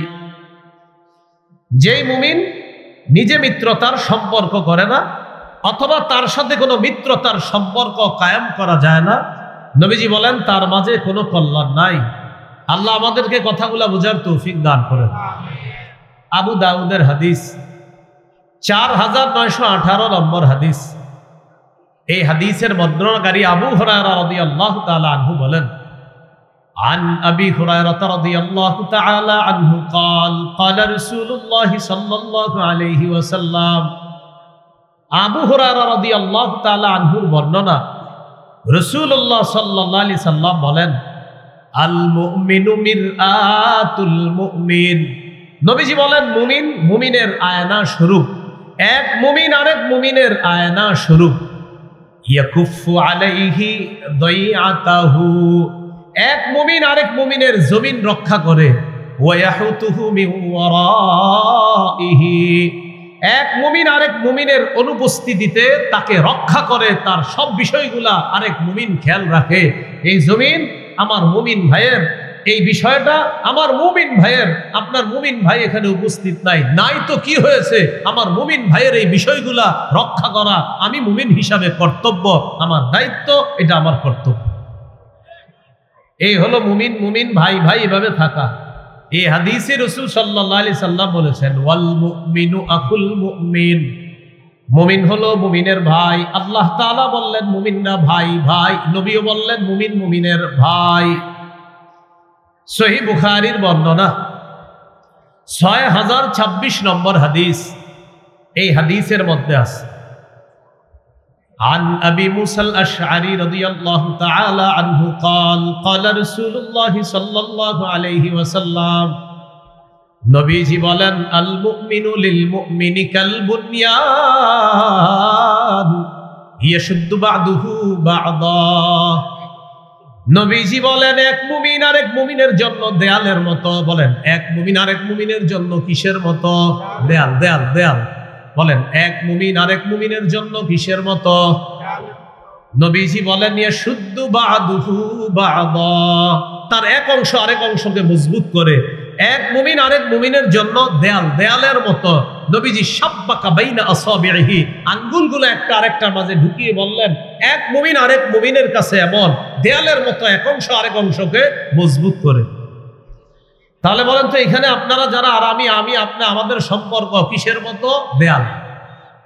যেই মুমিন নিজে মিত্রতার সম্পর্ক করে না, অথবা তার সাথে কোনো মিত্রতার সম্পর্ক কায়েম করা যায় না, নবীজি বলেন তার মাঝে কোনো কল্যাণ নাই। আল্লাহ আমাদেরকে কথাগুলা বুঝার তৌফিক দান করেন। আবু দাউদের হাদিস, 4918 নম্বর হাদিস। এই হাদিসের বর্ণনাকারী আবু হুরায়রা রাদিয়াল্লাহু তাআলা আনহু বলেন, عن أبي هريرة رضي الله تعالى عنه قال قال رسول الله صلى الله عليه وسلم। আবু হুরায়রা রাদিয়াল্লাহু তাআলা আনহুর বর্ণনা, রাসূলুল্লাহ সাল্লাল্লাহু আলাইহি সাল্লাম বলেন, আল মুমিনু মিরআতুল মুমিন। নবীজি বলেন মুমিন মুমিনের আয়না স্বরূপ, এক মুমিন আরেক মুমিনের আয়না স্বরূপ। ইয়াকুফু আলাইহি দাইআতাহু, এক মুমিন আরেক মুমিনের জমিন রক্ষা করে। ওয়া ইয়াহুতুহু মিন ওয়ারাইহি, এক মুমিন আরেক মুমিনের অনুপস্থিতিতে তাকে রক্ষা করে, তার সব বিষয়গুলা আরেক মুমিন খেয়াল রাখে। এই জমিন আমার মুমিন ভাইয়ের, এই বিষয়টা আমার মুমিন ভাইয়ের, আপনার মুমিন ভাই এখানে উপস্থিত নাই তো কি হয়েছে, আমার মুমিন ভাইয়ের এই বিষয়গুলা রক্ষা করা আমি মুমিন হিসাবে কর্তব্য, আমার দায়িত্ব, এটা আমার কর্তব্য। এই হলো মুমিন মুমিন ভাই ভাই এভাবে থাকা। এই হাদিসে রাসূল সাল্লাল্লাহু আলাইহি সাল্লাম বলেছেন ওয়াল মুমিনু আকুল মুমিন, মুমিন হলো মুমিনের ভাই। আল্লাহ তাআলা বললেন মুমিনরা ভাই ভাই, নবীও বললেন মুমিন মুমিনের ভাই। সহিহ বুখারীর বর্ণনা 6026 নম্বর হাদিস, এই হাদিসের মধ্যে আছে عن أبي موسى الأشعري رضي الله تعالى عنه قال قال رسول الله صلى الله عليه وسلم, নবীজি বলেন আল মুমিনু লিল মুমিনি কাল বুনয়ান ইয়াশুদ্দু বা'দুহু বা'দা। নবীজি বলেন এক মুমিন আরেক মুমিনের জন্য দেয়ালের মতো। বলেন এক মুমিন আরেক মুমিনের জন্য কিসের মতো? দেয়াল দেয়াল দেয়াল। বলেন এক মুমিন আরেক মুমিনের জন্য কিসের মতো? নবীজি বলেন ইয়াশুদ্দু বা'দুহু বা'দা, তার এক অংশ আরেক অংশকে মজবুত করে। এক মুমিন আরেক মুমিনের জন্য দেয়াল দেয়ালের মতো। নবীজি সাব্বাকা বাইনা আসাবিহি, আঙ্গুলগুলো একটা আরেকটার মাঝে ঢুকিয়ে বললেন এক মুমিন আরেক মুমিনের কাছে এমন দেয়ালের মতো, এক অংশ আরেক অংশকে মজবুত করে। তাহলে বলেন তো এখানে আপনারা যারা আর আমি আপনি, আমাদের সম্পর্ক কিসের মতো? দেয়াল।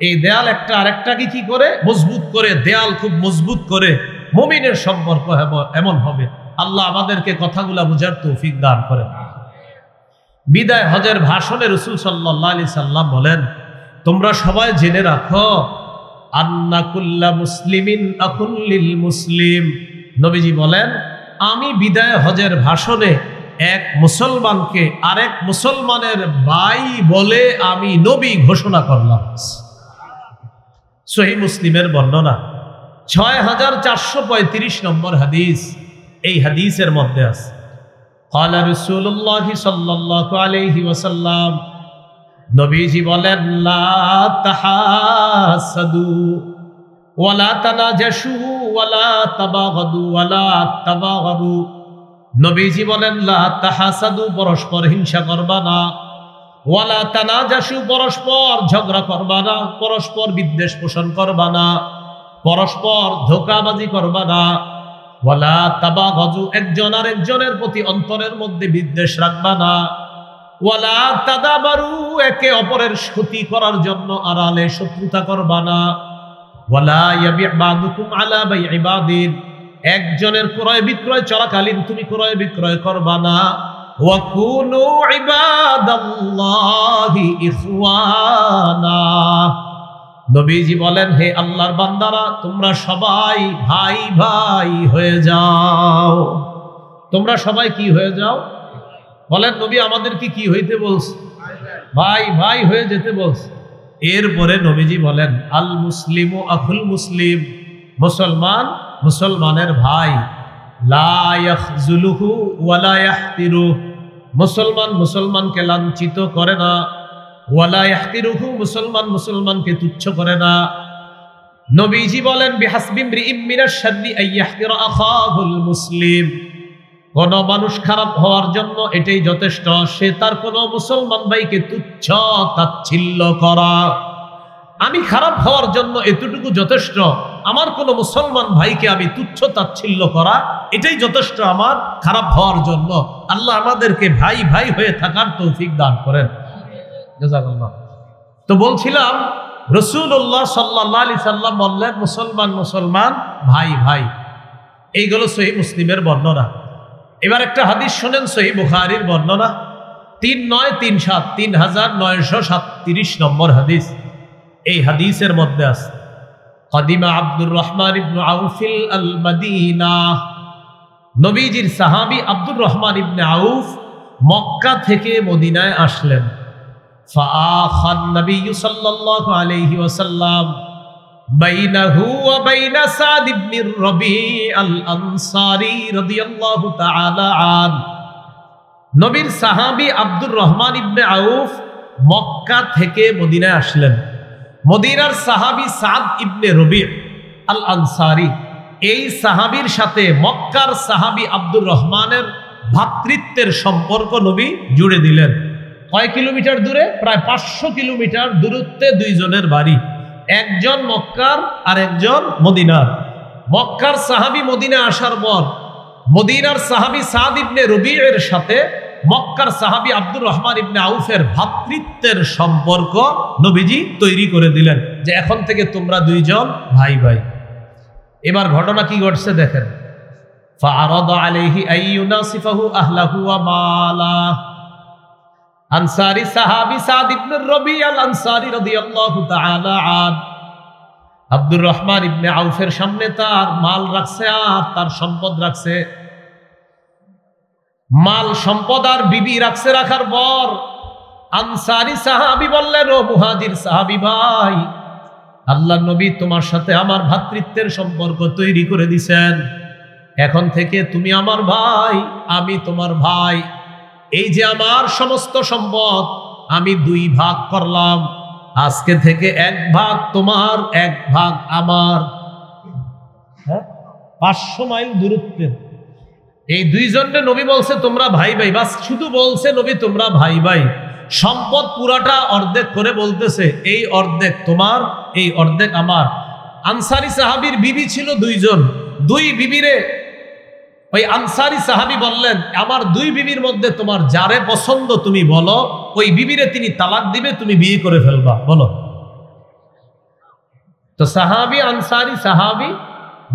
এই দেয়াল একটা আরেকটাকে কি করে? মজবুত করে। দেয়াল খুব মজবুত করে মুমিনের সম্পর্ক এমন হবে। আল্লাহ আমাদেরকে কথাগুলা বুঝার তৌফিক দান করেন। বিদায় হজের ভাষণে রাসূল সাল্লাল্লাহু আলাইহি সাল্লাম বলেন তোমরা সবাই জেনে রাখো আন্না কুল্লা মুসলিমিন আখুন লিল মুসলিম। নবীজি বলেন আমি বিদায় হজের ভাষণে এক মুসলমানকে আরেক মুসলমানের ভাই বলে আমি নবী ঘোষণা করলাম। সহিহ মুসলিমের বর্ণনা 6435 নম্বর হাদিস, এই হাদিসের মধ্যে আছে قال رسول الله صلى الله عليه وسلم, নবীজি বলেন লা তাহাসাদু ওয়ালা তানাজাশু ওয়ালা তাবাগাদু ওয়ালা তাবাগাদু। নবীজি বলেন লা তাহাসাদু, পরস্পর হিংসা করবা না। ওয়ালা তানাজাশু, পরস্পর ঝগড়া করবা না, পরস্পর বিদ্বেষ পোষণ করবা না, পরস্পর ধোঁকাবাজি করবা না। ওয়ালা তাবাগাজু, একজন আরেকজনের প্রতি অন্তরের মধ্যে বিদ্বেষ রাখবা না। ওয়ালা তাদাবারু, একে অপরের ক্ষতি করার জন্য আড়ালে শত্রুতা করবা না। ওয়ালা ইয়াবি' বা'দুকুম আলা বাই'i বা'দিন, একজনের ক্রয় বিক্রয় চলাকালীন তুমি ক্রয় বিক্রয় করবা না। ওয়া কুনু ইবাদাল্লাহি ইখওয়ানা, নবীজি বলেন হে আল্লাহর বান্দারা তোমরা সবাই ভাই ভাই হয়ে যাও। তোমরা সবাই কি হয়ে যাও? বলেন নবী আমাদেরকে কি হইতে বলছে? ভাই ভাই হয়ে যেতে বলছে। এরপরে নবীজি বলেন আল মুসলিমু আখুল মুসলিম, মুসলমান মুসলমানের ভাই। লা ইয়াখযুলুহু ওয়ালা ইয়াহতিরুহু, মুসলমান মুসলমানকে লাঞ্ছিত করে না। ওয়ালা ইয়াহতিরুহু, মুসলমান মুসলমানকে তুচ্ছ করে না। নবীজি বলেন বিহাসবি ইমরিইম মিনাশ শাররি আন ইয়াহতিরা আখাহুল মুসলিম, কোন মানুষ খারাপ হওয়ার জন্য এটাই যথেষ্ট সে তার কোন মুসলমান ভাইকে তুচ্ছ তাচ্ছিল্য করা। আমি খারাপ হওয়ার জন্য এতটুকু যথেষ্ট, আমার কোন মুসলমান ভাইকে আমি তুচ্ছ তাচ্ছিল্য করা এটাই যথেষ্ট আমার খারাপ হওয়ার জন্য। আল্লাহ আমাদেরকে ভাই ভাই হয়ে থাকার তৌফিক দান করেন। জাযাকাল্লাহ। তো বলছিলাম রাসূলুল্লাহ সাল্লাল্লাহু আলাইহি সাল্লাম বললেন মুসলমান মুসলমান ভাই ভাই। এইগুলো সহিহ মুসলিমের বর্ণনা। এবার একটা হাদিস শুনেন সহিহ বুখারীর বর্ণনা 3937 3937 নম্বর হাদিস। এই হাদিসের মধ্যে আছে কাদিমা আব্দুর রহমান ইবনে আউফিল আল মদিনা, নবীজির সাহাবী আব্দুর রহমান ইবনে আউফ মক্কা থেকে মদিনায় আসলেন। ফাআখান নবী সাল্লাল্লাহু আলাইহি ওয়াসাল্লাম বাইনাহু ওয়া বাইনা সাদ ইবনে রবি আল আনসারী রাদিয়াল্লাহু তাআলা আন। নবীর সাহাবী আব্দুর রহমান ইবনে আউফ মক্কা থেকে মদিনায় আসলেন। মদিনার সাহাবী সাদ ইবনে রবি আল আনসারী, এই সাহাবীর সাথে মক্কার সাহাবী আব্দুর রহমানের ভ্রাতৃত্বের সম্পর্ক নবী জুড়ে দিলেন। কয় কিলোমিটার দূরে? প্রায় 500 কিলোমিটার দূরত্বে দুইজনের বাড়ি, একজন মক্কার আর একজন মদিনার। মক্কার সাহাবী মদিনা আসার পর মদিনার সাহাবী সাদ ইবনে রবিয়ের সাথে মক্কার সাহাবী আব্দুর রহমান ইবনে আউফের ভ্রাতৃত্বের সম্পর্ক নবীজি তৈরি করে দিলেন, যে এখন থেকে তোমরা দুইজন ভাই ভাই। এবার ঘটনা কি ঘটছে দেখেন। ফাআরাদা আলাইহি আইয়ুনাসিফাহু আহলাহু ওয়া মালা। আনসারী সাহাবী সাদ ইবনে রবি আল আনসারী রাদিয়াল্লাহু তাআলা আন আব্দুর রহমান ইবনে আউফের সামনে তার মাল রাখছে আর তার সম্পদ রাখছে। মাল সম্পদ আর বিবি রাখছে। রাখার পর আনসারী সাহাবী বললেন, ও মুহাজির সাহাবী ভাই, আল্লাহর নবী তোমার সাথে আমার ভ্রাতৃত্বের সম্পর্ক তৈরি করে দিয়েছেন। এখন থেকে তুমি আমার ভাই, আমি তোমার ভাই। এই যে আমার সমস্ত সম্পদ আমি 2 ভাগ করলাম, আজকে থেকে 1 ভাগ তোমার, 1 ভাগ আমার। 500 মাইল দূরত্বে এই দুইজনে নবী বলছে তোমরা ভাই ভাই। বাস শুধু বলছে নবী তোমরা ভাই ভাই। সম্পদ পুরাটা অর্ধেক করে বলতেছে, এই অর্ধেক তোমার, এই অর্ধেক আমার। আনসারী সাহাবীর বিবি ছিল 2 জন। 2 বিবিরে ওই আনসারী সাহাবী বললেন, আমার 2 বিবির মধ্যে তোমার যারে পছন্দ তুমি বলো, ওই বিবিরে তিনি তালাক দিবে, তুমি বিয়ে করে ফেলবা, বলো। তো সাহাবী, আনসারী সাহাবী,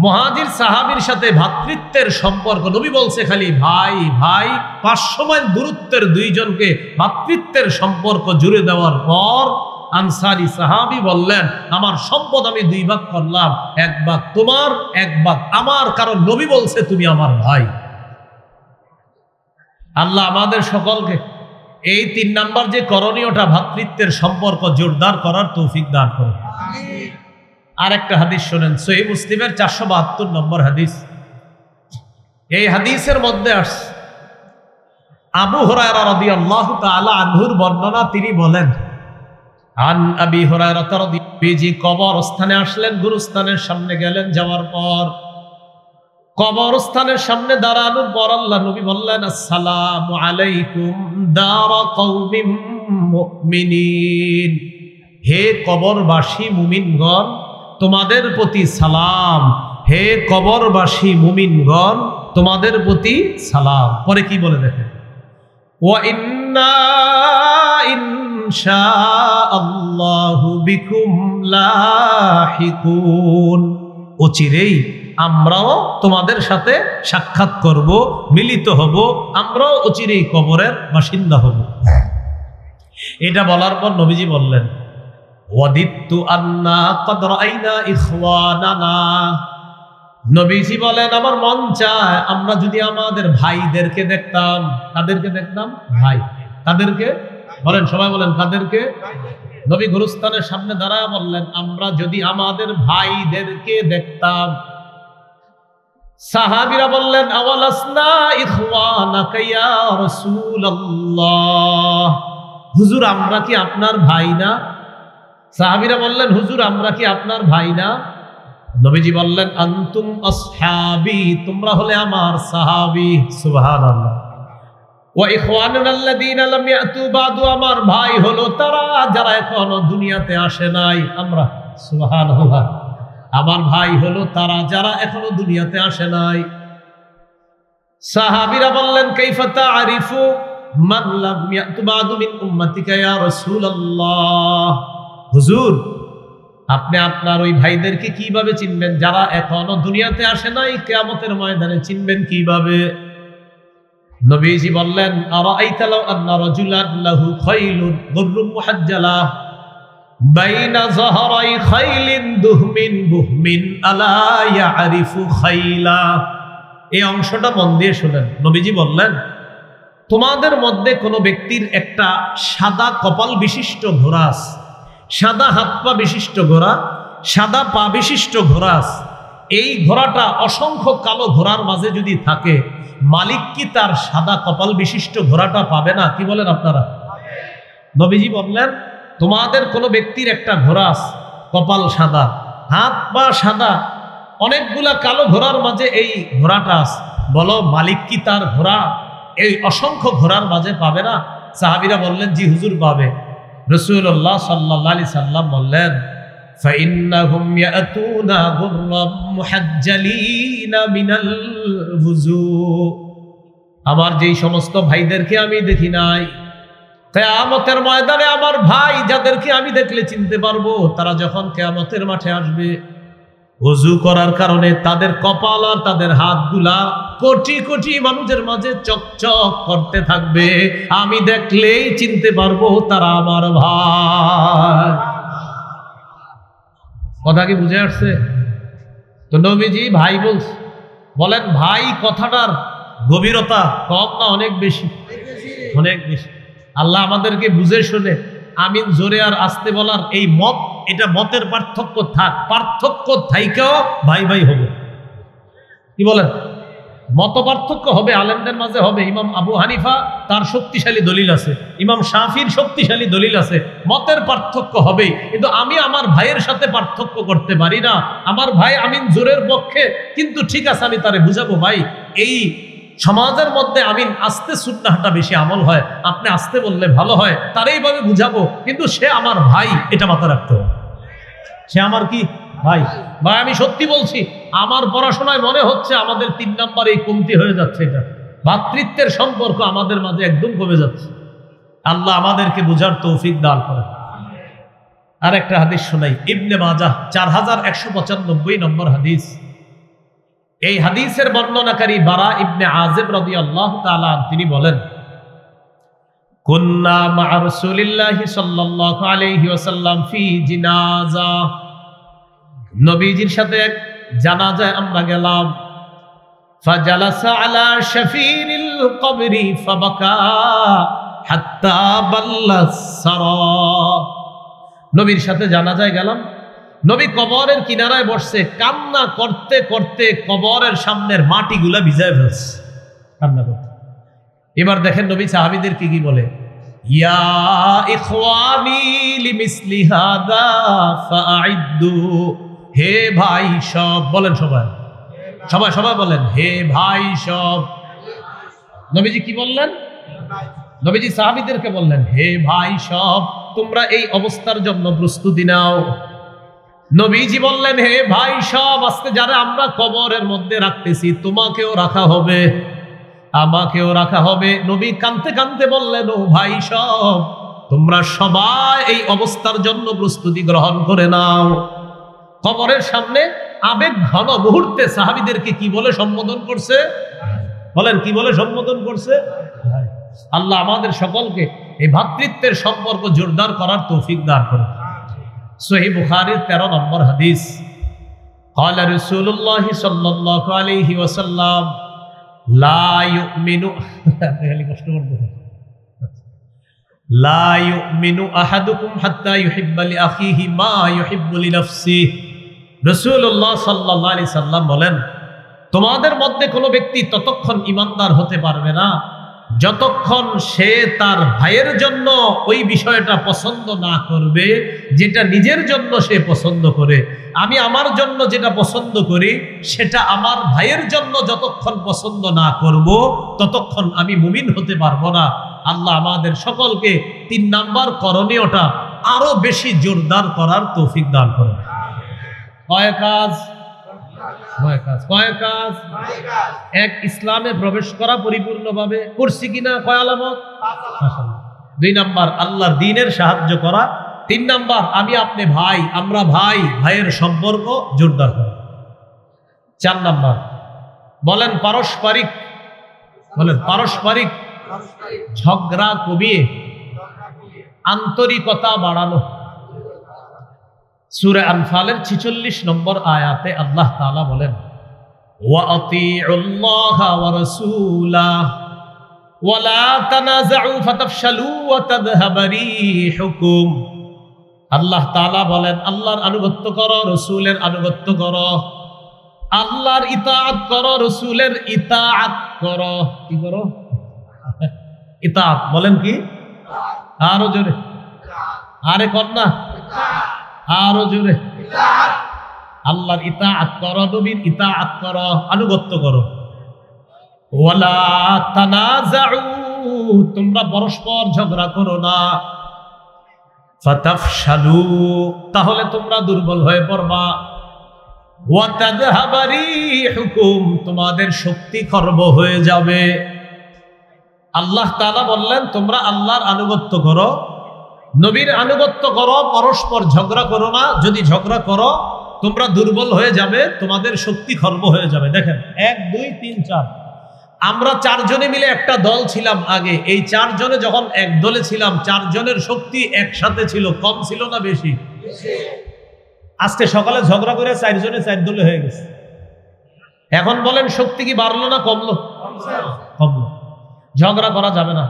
মুহাজির সাহাবীর সাথে ভ্রাতৃত্বের সম্পর্ক নবী বলছে খালি ভাই ভাই। 500 মাইল দূরত্বের 2 জনকে ভ্রাতৃত্বের সম্পর্ক জুড়ে দেওয়ার পর আনসারী সাহাবী বললেন, আমার সম্পদ আমি 2 ভাগ করলাম, 1 ভাগ তোমার, 1 ভাগ আমার, কারণ নবী বলছে তুমি আমার ভাই। আল্লাহ আমাদের সকলকে এই 3 নাম্বার যে করণীয়টা, ভ্রাতৃত্বের সম্পর্ক জোরদার করার তৌফিক দান করুন। আর একটা হাদিস শোনেন, সহিহ মুসলিমের 472 নম্বর হাদিস। এই হাদিসের মধ্যে আসছে আবু হুরায়রা রাদিয়াল্লাহু তাআলা আনহুর বর্ণনা। তিনি বলেন, আন আবি হুরায়রা রাদিয়াল্লাহু কবরস্থানে আসলেন, গুরুস্থানের সামনে গেলেন। যাওয়ার পর কবরস্থানের সামনে দাঁড়ানোর পর আল্লাহ নবী বললেন, আসসালামু আলাইকুম দারা কওমিম মুমিনিন। হে কবরবাসী মুমিনগণ, তোমাদের প্রতি সালাম। হে কবরবাসী মুমিনগণ, তোমাদের প্রতি সালাম। পরে কি বলে দেখেন, ওয়া ইন্না ইনশাআল্লাহু বিকুম লাহিকুন। অচিরেই আমরাও তোমাদের সাথে সাক্ষাৎ করব, মিলিত হব, আমরাও অচিরেই কবরের বাসিন্দা হব। এটা বলার পর নবীজি বললেন, ওয়াদিতু আন্না ক্বাদ রাআইনা ইখওয়ানানা। নবীজি বলেন, আমার মন চায় আমরা যদি আমাদের ভাইদেরকে দেখতাম। কাদেরকে দেখতাম? ভাই। কাদেরকে বলেন? সবাই বলেন, কাদেরকে? নবী গুরুস্থানের সামনে দাঁড়ায় বললেন, আমরা যদি আমাদের ভাইদেরকে দেখতাম। সাহাবীরা বললেন, আওয়ালাসনা ইখওয়ানাকা ইয়া রাসূলুল্লাহ। হুজুর আমরা কি আপনার ভাই না? সাহাবীরা বললেন, হুজুর আমরা কি আপনার ভাই না? নবীজি বললেন, আনতুম আসহাবি, তোমরা হলে আমার সাহাবী। সুবহানাল্লাহ। ওয়া ইখওয়ানুনা আল্লাযীনা লাম ইয়াতু বাদু, আমার ভাই হলো তারা যারা এখনো দুনিয়াতে আসে নাই। আমরা সুবহানাল্লাহ, আমার ভাই হলো তারা যারা এখনো দুনিয়াতে আসে নাই। সাহাবীরা বললেন, কাইফা তা'রিফু মান লাম ইয়াতু বাদু মিন উম্মাতিকা ইয়া রাসূলুল্লাহ। হুজুর আপনি আপনার ওই ভাইদেরকে কিভাবে চিনবেন যারা এখনো দুনিয়াতে আসে নাই? কিয়ামতের ময়দানে চিনবেন কিভাবে? নবীজি বললেন, আরাআইতা লাউ আন্না রাজুলান লাহু খাইলুন গুররুম মুহাজ্জালাহ বাইনা যাহরাই খাইলিন দুহমিন বুহমিন আলা ইয়ারিফু খাইলা। এই অংশটা মন দিয়ে শুনেন। নবীজি বললেন, তোমাদের মধ্যে কোনো ব্যক্তির একটা সাদা কপাল বিশিষ্ট ঘোড়া আছে, সাদা হাত পা বিশিষ্ট ঘোড়া, সাদা পা বিশিষ্ট ঘোড়া আছে। এই ঘোড়াটা অসংখ্য কালো ঘোড়ার মাঝে যদি থাকে, মালিক কি তার সাদা কপাল বিশিষ্ট ঘোড়াটা পাবে না? কি বলেন আপনারা? নবীজি বললেন, তোমাদের কোনো ব্যক্তির একটা ঘোড়া আছে, কপাল সাদা, হাত পা সাদা, অনেকগুলা কালো ঘোড়ার মাঝে এই ঘোড়াটা আছে, বলো মালিক কি তার ঘোড়া এই অসংখ্য ঘোড়ার মাঝে পাবে না? সাহাবীরা বললেন, জি হুজুর পাবে। রাসূলুল্লাহ সাল্লাল্লাহু আলাইহি সাল্লাম বললেন, ফাইন্নাহুম ইয়াতুনা গুররাম মুহাজ্জালিনা মিনাল ওযু। আমার যেই সমস্ত ভাইদেরকে আমি দেখি নাই, কিয়ামতের ময়দানে আমার ভাই যাদেরকে আমি দেখলে চিনতে পারবো, তারা যখন কিয়ামতের মাঠে আসবে, ওযু করার কারণে তাদের কপাল আর তাদের হাতগুলা কোটি কোটি মানুষের মাঝে চকচক করতে থাকবে। আমি দেখলেই চিনতে পারবো তারা আমার ভাই। কথা কি বুঝে আসছে? তো নবীজি ভাই বলেন, ভাই কথাটার গভীরতা কম না অনেক বেশি? অনেক বেশি। আল্লাহ আমাদেরকে বুঝে শুনে আমিন জোরে আর আস্তে বলার এই মত, এটা মতের পার্থক্য থাক, পার্থক্য থাইকেও ভাই ভাই হবে। কি বলেন? মত পার্থক্য হবে, আলেমদের মাঝে হবে। ইমাম আবু হানিফা তার শক্তিশালী দলিল আছে, ইমাম শাফির শক্তিশালী দলিল আছে, মতের পার্থক্য হবে। কিন্তু আমি আমার ভাইয়ের সাথে পার্থক্য করতে পারি না। আমার ভাই আমিন জোরের পক্ষে, কিন্তু ঠিক আছে আমি তারে বুঝাবো, ভাই এই সমাজের মধ্যে আমিন আস্তে সুন্নাহটা বেশি আমল হয়, আপনি আস্তে বললে ভালো হয়, তার এইভাবে বুঝাবো। কিন্তু সে আমার ভাই, এটা মাথা রাখতে হবে। সে আমার কি ভাই? ভাই আমি সত্যি বলছি, আমার পড়াশোনায় মনে হচ্ছে আমাদের 3 নাম্বার এই কমতি হয়ে যাচ্ছে। এটা ভ্রাতৃত্বের সম্পর্ক আমাদের মাঝে একদম কমে যাচ্ছে। আল্লাহ আমাদেরকে বুঝার তৌফিক দান করেন। আর একটা হাদিস শোনাই, ইবনে মাজাহ 4195 নম্বর হাদিস। এই হাদিসের বর্ণনাকারী বারা ইবনে আযিব রাদিয়াল্লাহু তাআলা তিনি বলেন, কুন্না মা রাসূলিল্লাহি সাল্লাল্লাহু আলাইহি ওয়াসাল্লাম ফি জিনাজা। নবীজির সাথে এক জানাজায় আমরা গেলাম। ফাজালাসা আলা শাফিরিল কবরি ফাবাকা হাত্তা বাল্লাস সারা। নবীর সাথে জানাজায় গেলাম, নবী কবরের কিনারায় বসছে, কান্না করতে করতে কবরের সামনের মাটিগুলা ভিজায় ফেলছে, কান্না করতে। এবার দেখেন নবী সাহাবীদের কি বলে, ইয়া ইখওয়ানি লিমিসলি হাদা ফাআইদ্দু। হে ভাই সব, বলেন সবাই সবাই সবাই বলেন, হে ভাই সব। নবীজি কি বললেন? নবীজি সাহাবীদেরকে বললেন, হে ভাই সব, তোমরা এই অবস্থার জন্য প্রস্তুতি নাও। নবীজি বললেন, হে ভাই সব, আজকে যারা আমরা কবরের মধ্যে রাখতেছি, তোমাকেও রাখা হবে, আমাকেও রাখা হবে। নবী কাঁদতে কাঁদতে বললেন, ও ভাই সব, তোমরা সবাই এই অবস্থার জন্য প্রস্তুতি গ্রহণ করে নাও। কবরের সামনে আবেগ ঘন মুহূর্তে সাহাবীদেরকে কি বলে সম্বোধন করছে? বলেন, কি বলে সম্বোধন করছে? আল্লাহ আমাদের সকলকে এই ভ্রাতৃত্বের সম্পর্ক জোরদার করার তৌফিক দান করুন। সহিহ বুখারীর 13 নম্বর হাদিস, قال رسول الله صلى الله عليه وسلم لا يؤمن لا يؤمن احدكم حتى يحب لاخيه ما يحب لنفسه। রাসূলুল্লাহ সাল্লাল্লাহু আলাইহি সাল্লাম বলেন, তোমাদের মধ্যে কোনো ব্যক্তি ততক্ষণ ঈমানদার হতে পারবে না যতক্ষণ সে তার ভাইয়ের জন্য ওই বিষয়টা পছন্দ না করবে যেটা নিজের জন্য সে পছন্দ করে। আমি আমার জন্য যেটা পছন্দ করি সেটা আমার ভাইয়ের জন্য যতক্ষণ পছন্দ না করব ততক্ষণ আমি মুমিন হতে পারবো না। আল্লাহ আমাদের সকলকে 3 নাম্বার করণীয়টা আরো বেশি জোরদার করার তৌফিক দান করুন। কয় কাজ? কয় কাজ? এক, ইসলামে প্রবেশ করা পরিপূর্ণভাবে করছি কিনা, কয় আলামত? 2 নাম্বার আল্লাহর দ্বীনের সাহায্য করা। 3 নাম্বার আমি আপনি ভাই, আমরা ভাই, ভাইয়ের সম্পর্ক জোরদার করা। 4 নাম্বার বলেন পারস্পরিক, বলেন পারস্পরিক ঝগড়া কমিয়ে আন্তরিকতা বাড়ানো। সূরা আনফালের 46 নম্বর আয়াতে আল্লাহ তাআলা বলেন, ওয়া আতিউল্লাহা ওয়া রাসূলাহু ওয়া লা তানাযাউ ফাতাফশালু ওয়া তাযহাবা রিহুকুম। আল্লাহ তাআলা বলেন, আল্লাহর আনুগত্য করো, রাসূলের আনুগত্য করো, আল্লাহর ইতাআত করো, রাসূলের ইতাআত করো। কি করো? ইতাআত বলেন কি? আরো জোরে, আরে কর না, আরো জোরে। আল্লাহর ইতাআত করো, নবীর ইতাআত করো, আনুগত্য করো। ওয়ালা তানাযাউ, তোমরা পরস্পর ঝগড়া করো না। ফাতাফশালু, তাহলে তোমরা দুর্বল হয়ে পড়বা। ওয়া তাযহাবা রিহুকুম, তোমাদের শক্তি খর্ব হয়ে যাবে। আল্লাহ তাআলা বললেন, তোমরা আল্লাহর আনুগত্য করো, নবীর আনুগত্য করো, পরস্পর ঝগড়া করো না। যদি ঝগড়া করো তোমরা দুর্বল হয়ে যাবে, তোমাদের শক্তি খর্ব হয়ে যাবে। দেখেন 1 2 3 4, আমরা 4 জনে মিলে একটা দল ছিলাম আগে। এই 4 জনে যখন এক দলে ছিলাম, 4 জনের শক্তি একসাথে ছিল, কম ছিল না বেশি? আজকে সকালে ঝগড়া করে 4 জনে 4 দলে হয়ে গেছে। এখন বলেন শক্তি কি বাড়লো না কমলো? কমলো। ঝগড়া করা যাবে না।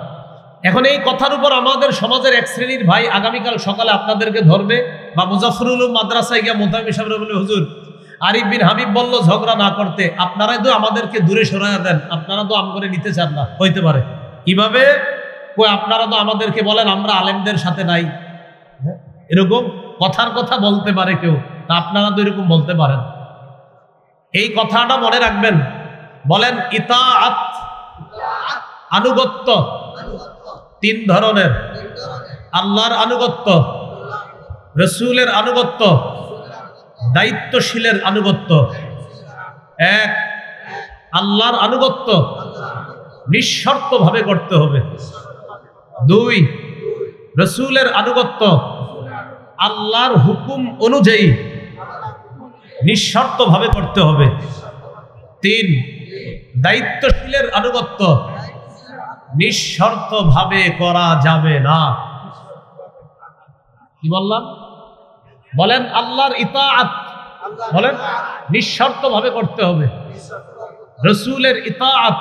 এখন এই কথার উপর আমাদের সমাজের এক শ্রেণীর ভাই আগামীকাল সকালে আপনাদেরকে ধরবে, বা মুজাফফরুল উলুম মাদ্রাসায় গিয়ে মোতামিম সাহেব বলে, হুজুর আরিফ বিন হাবিব বলল ঝগড়া না করতে, আপনারাই তো আমাদেরকে দূরে সরাইয়া দেন, আপনারা তো আমগরে নিতে চান না। হইতে পারে কিভাবে? কই আপনারা তো আমাদেরকে বলেন আমরা আলেমদের সাথে নাই। এরকম কথার কথা বলতে পারে কেউ, তা আপনারা তো এরকম বলতে পারেন। এই কথাটা মনে রাখবেন। বলেন ইতাআত, আনুগত্য 3 ধরনের। আল্লাহর আনুগত্য, রাসূলের আনুগত্য, দায়িত্বশীলের আনুগত্য। 1, আল্লাহর আনুগত্য নিঃশর্তভাবে করতে হবে। 2, রাসূলের আনুগত্য আল্লাহর হুকুম অনুযায়ী নিঃশর্তভাবে করতে হবে। 3, দায়িত্বশীলের আনুগত্য নিঃশর্তভাবে করা যাবে না। কি বললাম? বলেন আল্লাহর ইতাআত, বলেন নিঃশর্তভাবে করতে হবে। রাসূলের ইতাআত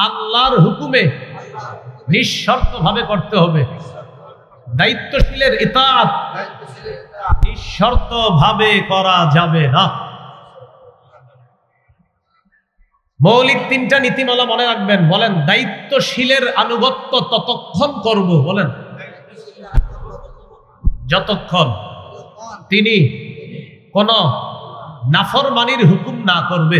আল্লাহর হুকুমে নিঃশর্তভাবে করতে হবে। দায়িত্বশীলের ইতাআত নিঃশর্তভাবে করা যাবে না। মৌলিক 3টা নীতিমালা মনে রাখবেন। বলেন দায়িত্বশীলের আনুগত্য ততক্ষণ করব, বলেন যতক্ষণ তিনি কোন নাফরমানির হুকুম না করবে।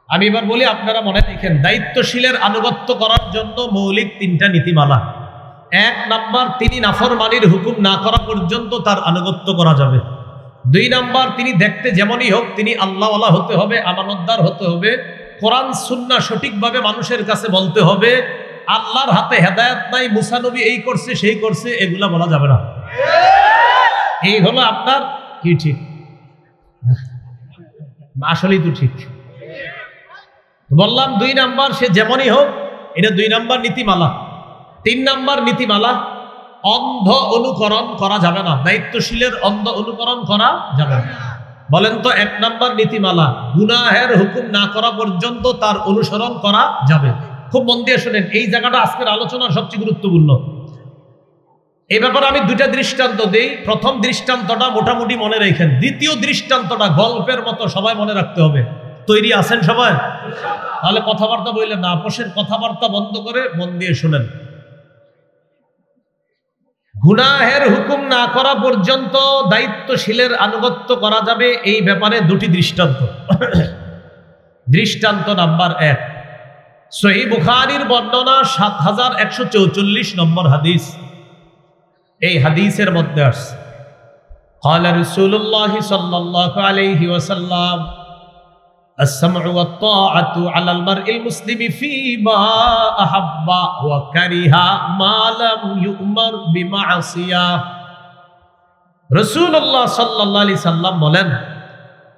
আমি এবার বলি, আপনারা মনে রাখেন, দায়িত্বশীলের আনুগত্য করার জন্য মৌলিক 3টা নীতিমালা। 1 নাম্বার, তিনি নাফরমানির হুকুম না করা পর্যন্ত তার আনুগত্য করা যাবে। 2 নাম্বার, তিনি দেখতে যেমনই হোক তিনি আল্লাহওয়ালা হতে হবে, আমানতদার হতে হবে, কোরআন সুন্নাহ সঠিকভাবে মানুষের কাছে বলতে হবে। আল্লাহর হাতে হেদায়েত নাই, মুসা নবী এই করছে সেই করছে, এগুলা বলা যাবে না। এই হলো আপনার কি ঠিক? আসলেই তো ঠিক বললাম। 2 নাম্বার, সে যেমনই হোক, এটা 2 নাম্বার নীতিমালা। 3 নাম্বার নীতিমালা, অন্ধ অনুকরণ করা যাবে না। দায়িত্বশীলের অন্ধ অনুকরণ করা যাবে না। বলেন তো 1 নাম্বার নীতিমালা, গুনাহের হুকুম না করা পর্যন্ত তার অনুসরণ করা যাবে। খুব মন দিয়ে শুনেন, এই জায়গাটা আজকের আলোচনার সবচেয়ে গুরুত্বপূর্ণ। এই ব্যাপারে আমি 2টা দৃষ্টান্ত দেই। প্রথম দৃষ্টান্তটা মোটামুটি মনে রাখেন, দ্বিতীয় দৃষ্টান্তটা গল্পের মতো সবাই মনে রাখতে হবে। তৈরি আছেন সবাই? তাহলে কথাবার্তা বললেন না, আপোষের কথাবার্তা বন্ধ করে মন দিয়ে শুনেন। গুনাহের হুকুম না করা পর্যন্ত দায়িত্বশীলের আনুগত্য করা যাবে, এই ব্যাপারে 2টি দৃষ্টান্ত। দৃষ্টান্ত নাম্বার 1, সহিহ বুখারীর বর্ণনা 7144 নম্বর হাদিস। এই হাদিসের মধ্যে আসছে, قال رسول الله صلى الله عليه وسلم السمع والطاعة على المرء المسلم فيما أحب وكره ما لم يؤمر بمعصية। রাসূলুল্লাহ সাল্লাল্লাহু আলাইহি সাল্লাম বলেন,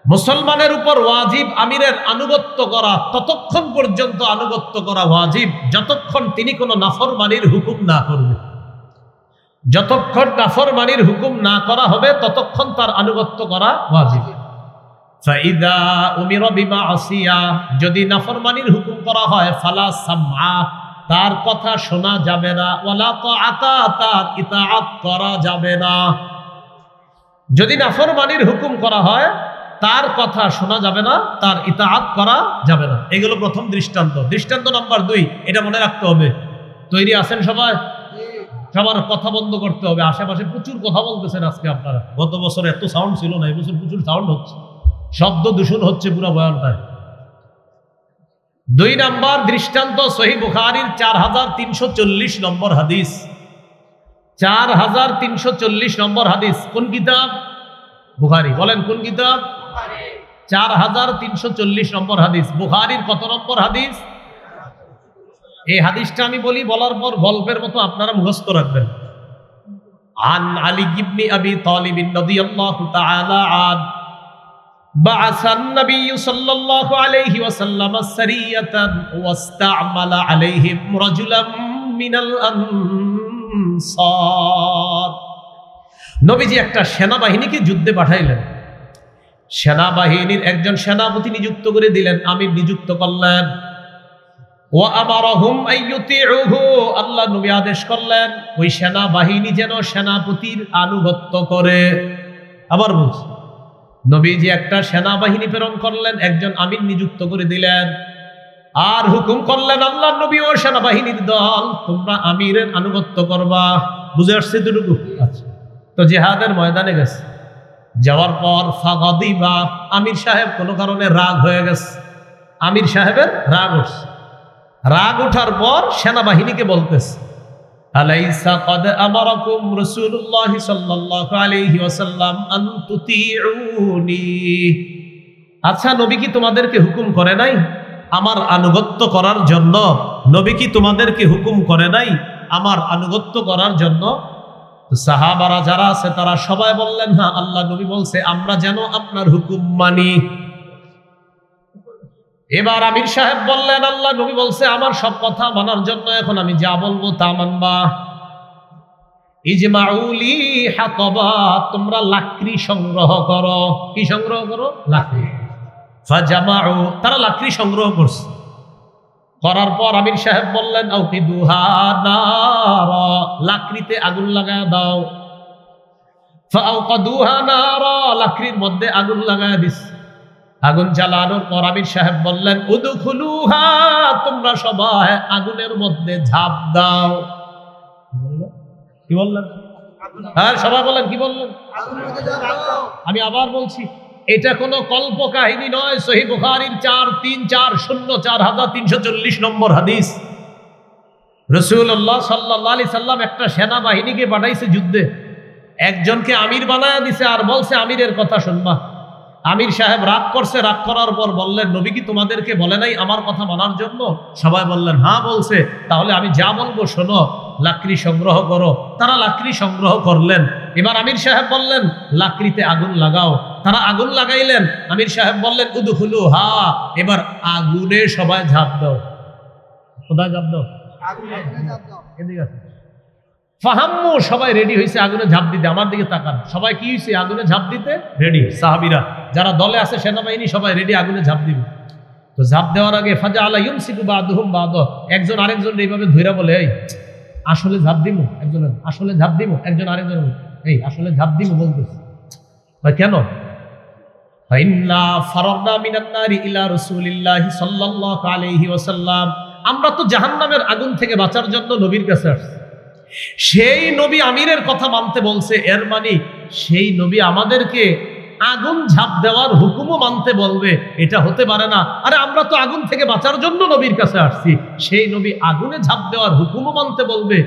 মুসলমানের উপর ওয়াজিব আমিরের আনুগত্য করা, ততক্ষণ পর্যন্ত আনুগত্য করা ওয়াজিব যতক্ষণ তিনি কোনো নাফরমানির হুকুম না করবে। যতক্ষণ নাফরমানির হুকুম না করা হবে ততক্ষণ তার আনুগত্য করা ওয়াজিব। ফাইদা উমিরা বিমাসিয়া, যদি নাফরমানির হুকুম করা হয়, ফালা সামআ, তার কথা শোনা যাবে না, ওয়ালা তাআতা, তার ইতাআত করা যাবে না। যদি নাফরমানির হুকুম করা হয়, তার কথা শোনা যাবে না, তার ইতাআত করা যাবে না। এগুলো প্রথম দৃষ্টান্ত। দৃষ্টান্ত নাম্বার 2, এটা মনে রাখতে হবে। তৈরি আছেন সবাই? সবার কথা বন্ধ করতে হবে। আশেপাশে প্রচুর কথা বলতেছেন আজকে আপনারা। গত বছর এত সাউন্ড ছিল না, এবছর প্রচুর সাউন্ড হচ্ছে, শব্দ দূষণ হচ্ছে পুরো বয়ানটায়। 2 নাম্বার দৃষ্টান্ত সহিহ বুখারীর 4340 নম্বর হাদিস। 4340 নম্বর হাদিস। কোন কিতাব? বুখারী। বলেন কোন কিতাব? 4340 নম্বর হাদিস। বুখারীর কত নম্বর হাদিস? এই হাদিসটা আমি বলি, বলার পর গল্পের মতো আপনারা মুখস্থ রাখবেন। আন আলী ইবনে আবি তালিব রাদিয়াল্লাহু তাআলা আন بعث النبي صلى الله عليه وسلم سرية واستعمل عليهم رجلا من الأنصار। নবীজি একটা সেনাবাহিনীকে যুদ্ধে পাঠাইলেন। সেনাবাহিনীর একজন সেনাপতি নিযুক্ত করে দিলেন, আমির নিযুক্ত করলেন। ওয়া আমারহুম আইয়ুতিউহু, আল্লাহ নবী আদেশ করলেন ওই সেনাবাহিনী যেন সেনাপতির আনুগত্য করে। আবার বলছি, নবীজি একটা সেনাবাহিনী প্রেরণ করলেন, একজন আমির নিযুক্ত করে দিলেন, আর হুকুম করলেন আল্লাহ নবী ও সেনাবাহিনীর দল, তোমরা আমিরের আনুগত্য করবা। বুঝে আসছে এতটুকু? আচ্ছা। তো জিহাদের ময়দানে গেছে, যাওয়ার পর ফাগাদিবা, আমির সাহেব কোনো কারণে রাগ হয়ে গেছে। আমির সাহেবের রাগ উঠছে। রাগ ওঠার পর সেনাবাহিনীকে বলতেছে, আলাইসা ক্বাদ আমারাকুম রাসূলুল্লাহ সাল্লাল্লাহু আলাইহি ওয়াসাল্লাম আন তুতিউনি, আচ্ছা নবী কি তোমাদেরকে হুকুম করে নাই আমার আনুগত্য করার জন্য? নবী কি তোমাদেরকে হুকুম করে নাই আমার আনুগত্য করার জন্য? সাহাবারা যারা আছে তারা সবাই বললেন, হ্যাঁ আল্লাহ নবী বলছে আমরা যেন আপনার হুকুম মানি। এবার আমির সাহেব বললেন, আল্লাহ নবী বলছে আমার সব কথা মানার জন্য এখন আমি যা বলবো তা মানবা। ইজমাউলি হাতবা, তোমরা লাকড়ি সংগ্রহ করো। কি সংগ্রহ করো? লাকড়ি। ফাজামাউ, তারা লাকড়ি সংগ্রহ করছে। করার পর আমির সাহেব বললেন, আউকিদুহা নারা, লাকড়িতে আগুন লাগায় দাও। ফাআউকাদুহা নারা, লাকড়ির মধ্যে আগুন লাগায় দিস। আগুন জ্বালানোর পর আমির সাহেব বললেন, উদখুলুহা, তোমরা সবাই আগুনের মধ্যে ঝাঁপ দাও। কি বললেন? হ্যাঁ সবাই বলেন, কি বললেন? আমি আবার বলছি, এটা কোনো কল্প কাহিনী নয়। সহিহ বুখারীর 4340 নম্বর হাদিস। রাসূলুল্লাহ সাল্লাল্লাহু আলাইহি সাল্লাম একটা সেনাবাহিনীকে পাঠাইছে যুদ্ধে, একজনকে আমির বানায়া দিছে আর বলছে আমিরের কথা শুনবা। আমির সাহেব রাগ করছে, রাগ করার পর বললেন, নবী কি তোমাদেরকে বলে নাই আমার কথা মানার জন্য? সবাই বললেন হ্যাঁ বলছে, তাহলে আমি যা বলবো শোনো, লাকড়ি সংগ্রহ করো। তারা লাকড়ি সংগ্রহ করলেন। এবার আমির সাহেব বললেন লাকড়িতে আগুন লাগাও। তারা আগুন লাগাইলেন। আমির সাহেব বললেন উদখুলুহা, এবার আগুনে সবাই ঝাঁপ দাও। কোথায় ঝাঁপ দাও? এদিকে আছে। ফাহাম্মু, সবাই রেডি হয়েছে আগুনে ঝাঁপ দিতে। আমার দিকে তাকান, সবাই কি হয়েছে? আগুনে ঝাঁপ দিতে রেডি। সাহাবীরা যারা দলে আছে, সেনাবাহিনী সবাই রেডি আগুনে ঝাঁপ দিবে। তো ঝাঁপ দেওয়ার আগে ফাজাআলা ইউমসিকু বাদুহুম বাদ, একজন আরেকজন এইভাবে ধইরা বলে, এই আসলে ঝাঁপ দিমু। একজন আসলে ঝাঁপ দিমু, একজন আরেকজন এই আসলে ঝাঁপ দিমু বলতেছে। ভাই কেন? ফাইন্না ফারাগনা মিনান নারি ইলা রাসূলিল্লাহি সাল্লাল্লাহু আলাইহি ওয়াসাল্লাম, আমরা তো জাহান্নামের আগুন থেকে বাঁচার জন্য নবীর কাছে আসছি। সেই নবী আমিরের কথা মানতে বলছে, এর মানে সেই নবী আমাদেরকে আগুন ঝাঁপ দেওয়ার হুকুমও মানতে বলবে? এটা হতে পারে না। আরে আমরা তো আগুন থেকে বাঁচার জন্য নবীর কাছে আসছি, সেই নবী আগুনে ঝাঁপ দেওয়ার হুকুমও মানতে বলবে?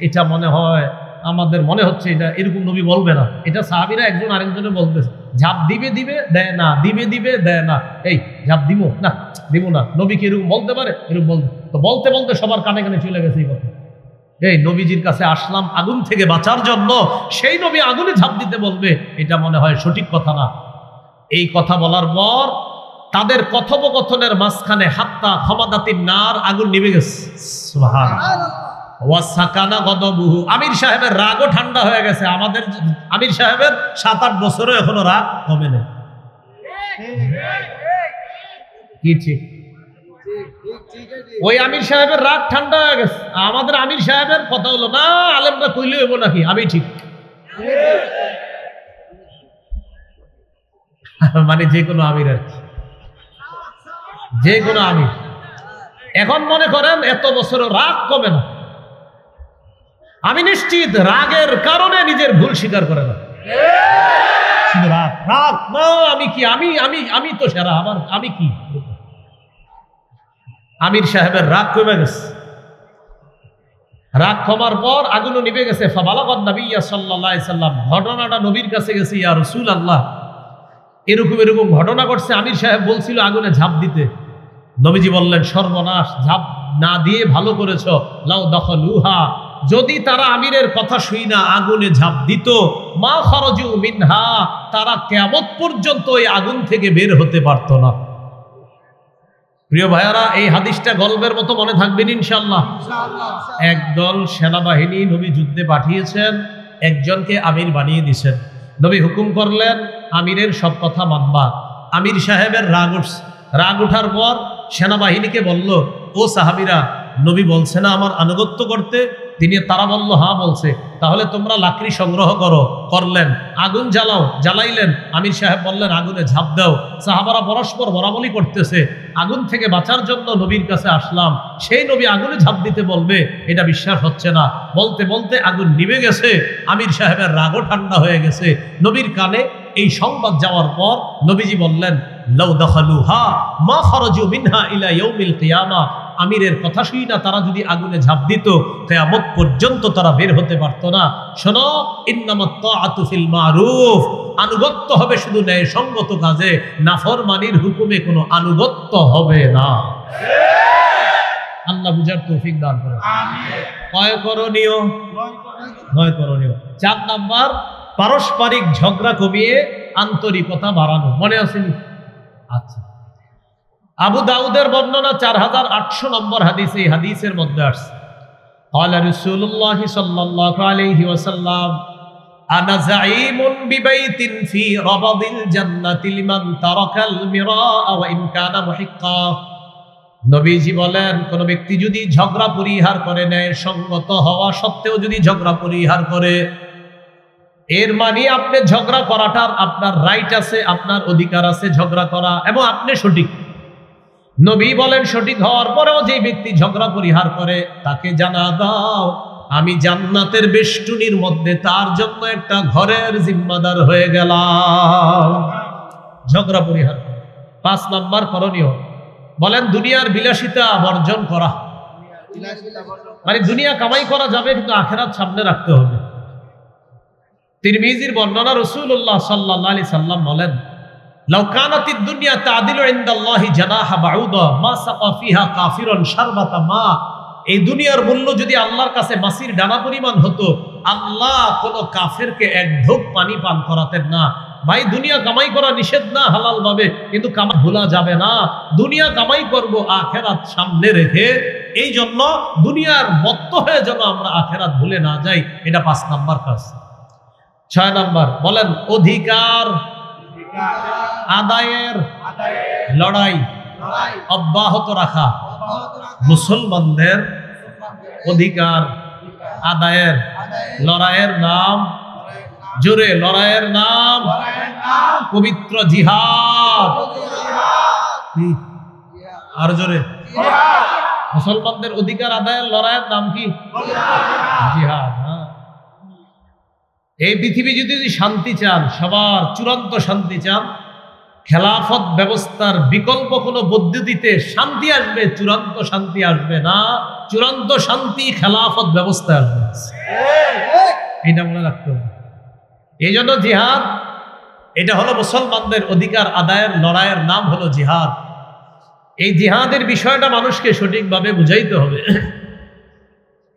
এটা মনে হয়, আমাদের মনে হচ্ছে এটা এরকম নবী বলবে না। এটা সাহাবীরা একজন আরেকজনে বলতেছে, ঝাঁপ দিবে দিবে দেয় না, দিবে দিবে দেয় না। এই ঝাঁপ দিব না, দিব না। নবী কি এরকম বলতে পারে? এরকম বলবে তো। বলতে বলতে সবার কানে কানে চলে গেছে এই কথা। এই নবীজির কাছে আসলাম আগুন থেকে বাঁচার জন্য, সেই নবী আগুনে ঝাঁপ দিতে বলবে? এটা মনে হয় সঠিক কথা না। এই কথা বলার পর তাদের কথোপকথনের মাঝখানে হাত্তা খমাদাতিন নার, আগুন নিভে গেছে। সুবহানাল্লাহ। ওয়া সাকানা গদবুহু, আমির সাহেবের রাগও ঠান্ডা হয়ে গেছে। আমাদের আমির সাহেবের 7-8 বছরও এখনো রাগ কমে নেই। কি ঠিক? ওই আমির সাহেবের রাগ ঠান্ডা হয়ে গেছে। আমাদের আমির সাহেবের কথা হলো না, আলেমরা কইলে হইব নাকি আমি ঠিক, মানে যে কোনো আমির আর কি, যে কোনো আমির। এখন মনে করেন এত বছর রাগ কমে না। আমি নিশ্চিত রাগের কারণে নিজের ভুল স্বীকার করে না। রাগ রাগ না, আমি কি, আমি আমি আমি তো সেরা, আমার আমি কি। আমির সাহেবের রাগ কমে গেছে। রাগ কমার পর আগুনও নিভে গেছে। ফাবালাগান নবিয়্যা সাল্লাল্লাহু আলাইহি সাল্লাম, ঘটনাটা নবীর কাছে গেছে। ইয়া রাসূলুল্লাহ, এরকম এরকম ঘটনা ঘটছে। আমির সাহেব বলছিল আগুনে ঝাঁপ দিতে। নবীজি বললেন, সর্বনাশ, ঝাঁপ না দিয়ে ভালো করেছ। লাউ দাখালুহা, যদি তারা আমিরের কথা শুই না আগুনে ঝাঁপ দিত, মা খারাজু মিনহা, তারা কিয়ামত পর্যন্ত এই আগুন থেকে বের হতে পারত না। প্রিয় ভাইয়ারা, এই হাদিসটা গল্পের মতো মনে থাকবেন ইনশাআল্লাহ। একদল সেনাবাহিনী নবী যুদ্ধে পাঠিয়েছেন, একজনকে আমির বানিয়ে দিয়েছেন। নবী হুকুম করলেন আমিরের সব কথা মানবা। আমির সাহেবের রাগ উঠছে। রাগ উঠার পর সেনাবাহিনীকে বলল, ও সাহাবীরা, নবী বলছে না আমার আনুগত্য করতে? তারা বলল, হ্যাঁ বলছে। তাহলে তোমরা লাকড়ি সংগ্রহ করো। করলেন, আগুন জ্বালাও। জ্বালাইলেন। আমির সাহেব বললেন আগুনে ঝাঁপ দাও। সাহাবারা পরস্পর বরাবরি করতেছে। আগুন থেকে বাঁচার জন্য নবীর কাছে আসলাম, সেই নবী আগুনে ঝাঁপ দিতে বলবে, এটা বিশ্বাস হচ্ছে না। বলতে বলতে আগুন নিভে গেছে। আমির সাহেবের রাগও ঠান্ডা হয়ে গেছে। নবীর কানে এই সংবাদ যাওয়ার পর নবীজি বললেন, লাউ দাখালুহা মা খারাজু মিনহা ইলা ইয়াউমিল কিয়ামা, আমিরের কথা শুই না তারা যদি আগুনে ঝাঁপ দিত, কিয়ামত পর্যন্ত তারা বের হতে পারত না। শোনো, ইন্নামাত তাআতু ফিল মারুফ, আনুগত্য হবে শুধু ন্যায়সঙ্গত কাজে, নাফরমানির হুকুমে কোনো আনুগত্য হবে না। আল্লাহ বুঝার তৌফিক দান করুন। আমিন। কয় করণীয়? নয় করণীয়। 4 নাম্বার, পারস্পরিক ঝগড়া কমিয়ে আন্তরিকতা বাড়ানো। মনে আসেনি? আচ্ছা, আবু দাউদের বর্ণনা 4800 নম্বর হাদিস। এই হাদিসের মধ্যে আসছে, ক্বালা রাসূলুল্লাহ সাল্লাল্লাহু আলাইহি ওয়াসাল্লাম, আনা যাঈমুন বিবাইতিন ফি রাবাদিল জান্নাতি লিমান তারাকাল মিরাআ ওয়া ইন কানা মুহিক্কা। নবীজি বলেন, কোন ব্যক্তি যদি ঝগড়া পরিহার করে, ন্যায় সঙ্গত হওয়া সত্ত্বেও যদি ঝগড়া পরিহার করে, এর মানে আপনি ঝগড়া করাটার আপনার রাইট আছে, আপনার অধিকার আছে ঝগড়া করা, এবং আপনি সঠিক। নবী বলেন, সঠিক হওয়ার পরেও যে ব্যক্তি ঝগড়া পরিহার করে, তাকে জানা দাও আমি জান্নাতের বেষ্টনীর মধ্যে তার জন্য একটা ঘরের জিম্মাদার হয়ে গেলাম। ঝগড়া পরিহার। 5 নাম্বার করণীয়, বলেন দুনিয়ার বিলাসিতা বর্জন করা। মানে দুনিয়া কামাই করা যাবে, কিন্তু আখিরাত সামনে রাখতে হবে। তিরমিজির বর্ণনা, রাসূলুল্লাহ সাল্লাল্লাহু আলাইহি সাল্লাম বলেন, লাউ কানাতিদ দুনিয়া তাআদিলু ইনদাল্লাহি জানাহা বাউদা মা সাকা ফিহা কাফিরুন শারবাতা মা। এই দুনিয়ার মূল্য যদি আল্লাহর কাছে মাছির ডানা পরিমাণ হতো, আল্লাহ কোন কাফেরকে এক ঢোক পানি পান করাতেন না। ভাই, দুনিয়া কামাই করা নিষেধ না হালাল ভাবে, কিন্তু কামাই ভোলা যাবে না। দুনিয়া কামাই করব আখিরাত সামনে রেখে। এই জন্য দুনিয়ার মত্ত হয়ে যেন আমরা আখিরাত ভুলে না যাই, এটা 5 নাম্বার কাজ। 6 নাম্বার, বলেন অধিকার আদায়ের লড়াই অব্যাহত রাখা। মুসলমানদের অধিকার আদায়ের লড়াইয়ের নাম, জোরে লড়াইয়ের নাম পবিত্র জিহাদ। আর জোরে, মুসলমানদের অধিকার আদায়ের লড়াইয়ের নাম কি? জিহাদ। এই পৃথিবী যদি শান্তি চান, সবার চূড়ান্ত শান্তি চান, খেলাফত ব্যবস্থার বিকল্প কোনো পদ্ধতিতে শান্তি আসবে, চূড়ান্ত শান্তি আসবে না। চূড়ান্ত শান্তি খেলাফত ব্যবস্থা আসবে, এটা মনে রাখতে হবে। এই জন্য জিহাদ, এটা হলো মুসলমানদের অধিকার আদায়ের লড়াইয়ের নাম হলো জিহাদ। এই জিহাদের বিষয়টা মানুষকে সঠিকভাবে বুঝাইতে হবে।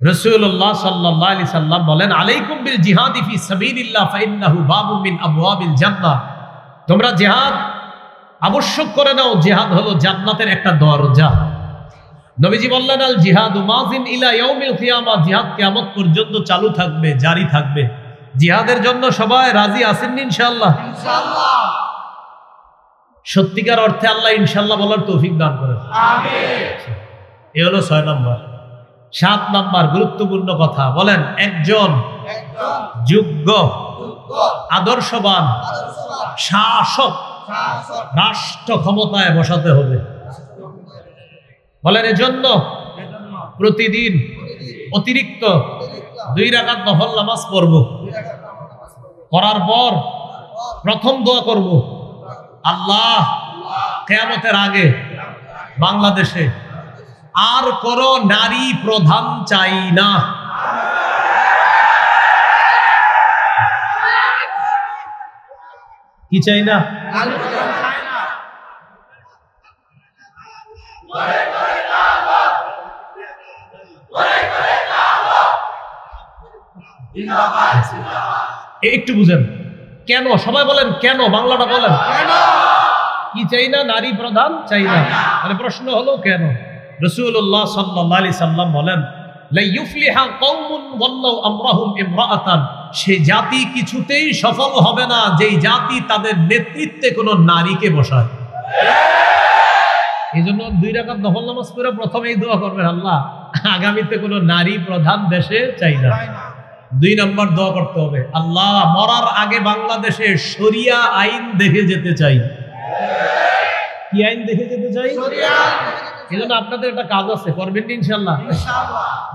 রাসূলুল্লাহ সাল্লাল্লাহু আলাইহি সাল্লাম বলেন, আলাইকুম বিল জিহাদি ফি সাবিলিল্লাহ ফাইন্নাহু বাবুম মিন আবওয়াবিল জান্নাহ। তোমরা জিহাদ আবশ্যক করে নাও, জিহাদ হলো জান্নাতের একটা দরজা। নবীজি বললেন, আল জিহাদু মাযিন ইলা ইয়াউমিল কিয়ামা, জিহাদ কিয়ামত পর্যন্ত চালু থাকবে, জারি থাকবে। জিহাদের জন্য সবাই রাজি আছেন ইনশাআল্লাহ? ইনশাআল্লাহ। সত্যিকার অর্থে আল্লাহ ইনশাআল্লাহ বলার তৌফিক দান করেন। আমিন। এ হলো 6 নম্বর। 7 নম্বর গুরুত্বপূর্ণ কথা বলেন, একজন যোগ্য আদর্শবান শাসক রাষ্ট্র ক্ষমতায় বসাতে হবে। বলেন এজন্য প্রতিদিন অতিরিক্ত 2 রাকাত নফল নামাজ পড়ব, করার পর প্রথম দোয়া করব, আল্লাহ কিয়ামতের আগে বাংলাদেশে আর কোনো নারী প্রধান চাই না। কি চাই না? একটু বুঝেন কেন, সবাই বলেন কেন, বাংলাটা বলেন। কি চাই না? নারী প্রধান চাই না। মানে প্রশ্ন হলো কেন? রাসূলুল্লাহ সাল্লাল্লাহু আলাইহি সাল্লাম বলেন, লা ইউফলিহা কওমুন ওয়াল্লাহু আমরাহুম ইমরাআতান, সে জাতি কিছুতেই সফল হবে না যেই জাতি তাদের নেতৃত্বে কোনো নারীকে বসায়। এইজন্য 2 রাকাত নফল নামাজ পড়ে প্রথমেই দোয়া করবেন, আল্লাহ আগামীতে কোনো নারী প্রধান দেশে চাই না। 2 নম্বর দোয়া করতে হবে, আল্লাহ মরার আগে বাংলাদেশে শরিয়া আইন দেখে যেতে চাই। কি আইন দেখে যেতে চাই? এজন্য আপনাদের একটা কাজ আছে, করবেন ইনশাআল্লাহ।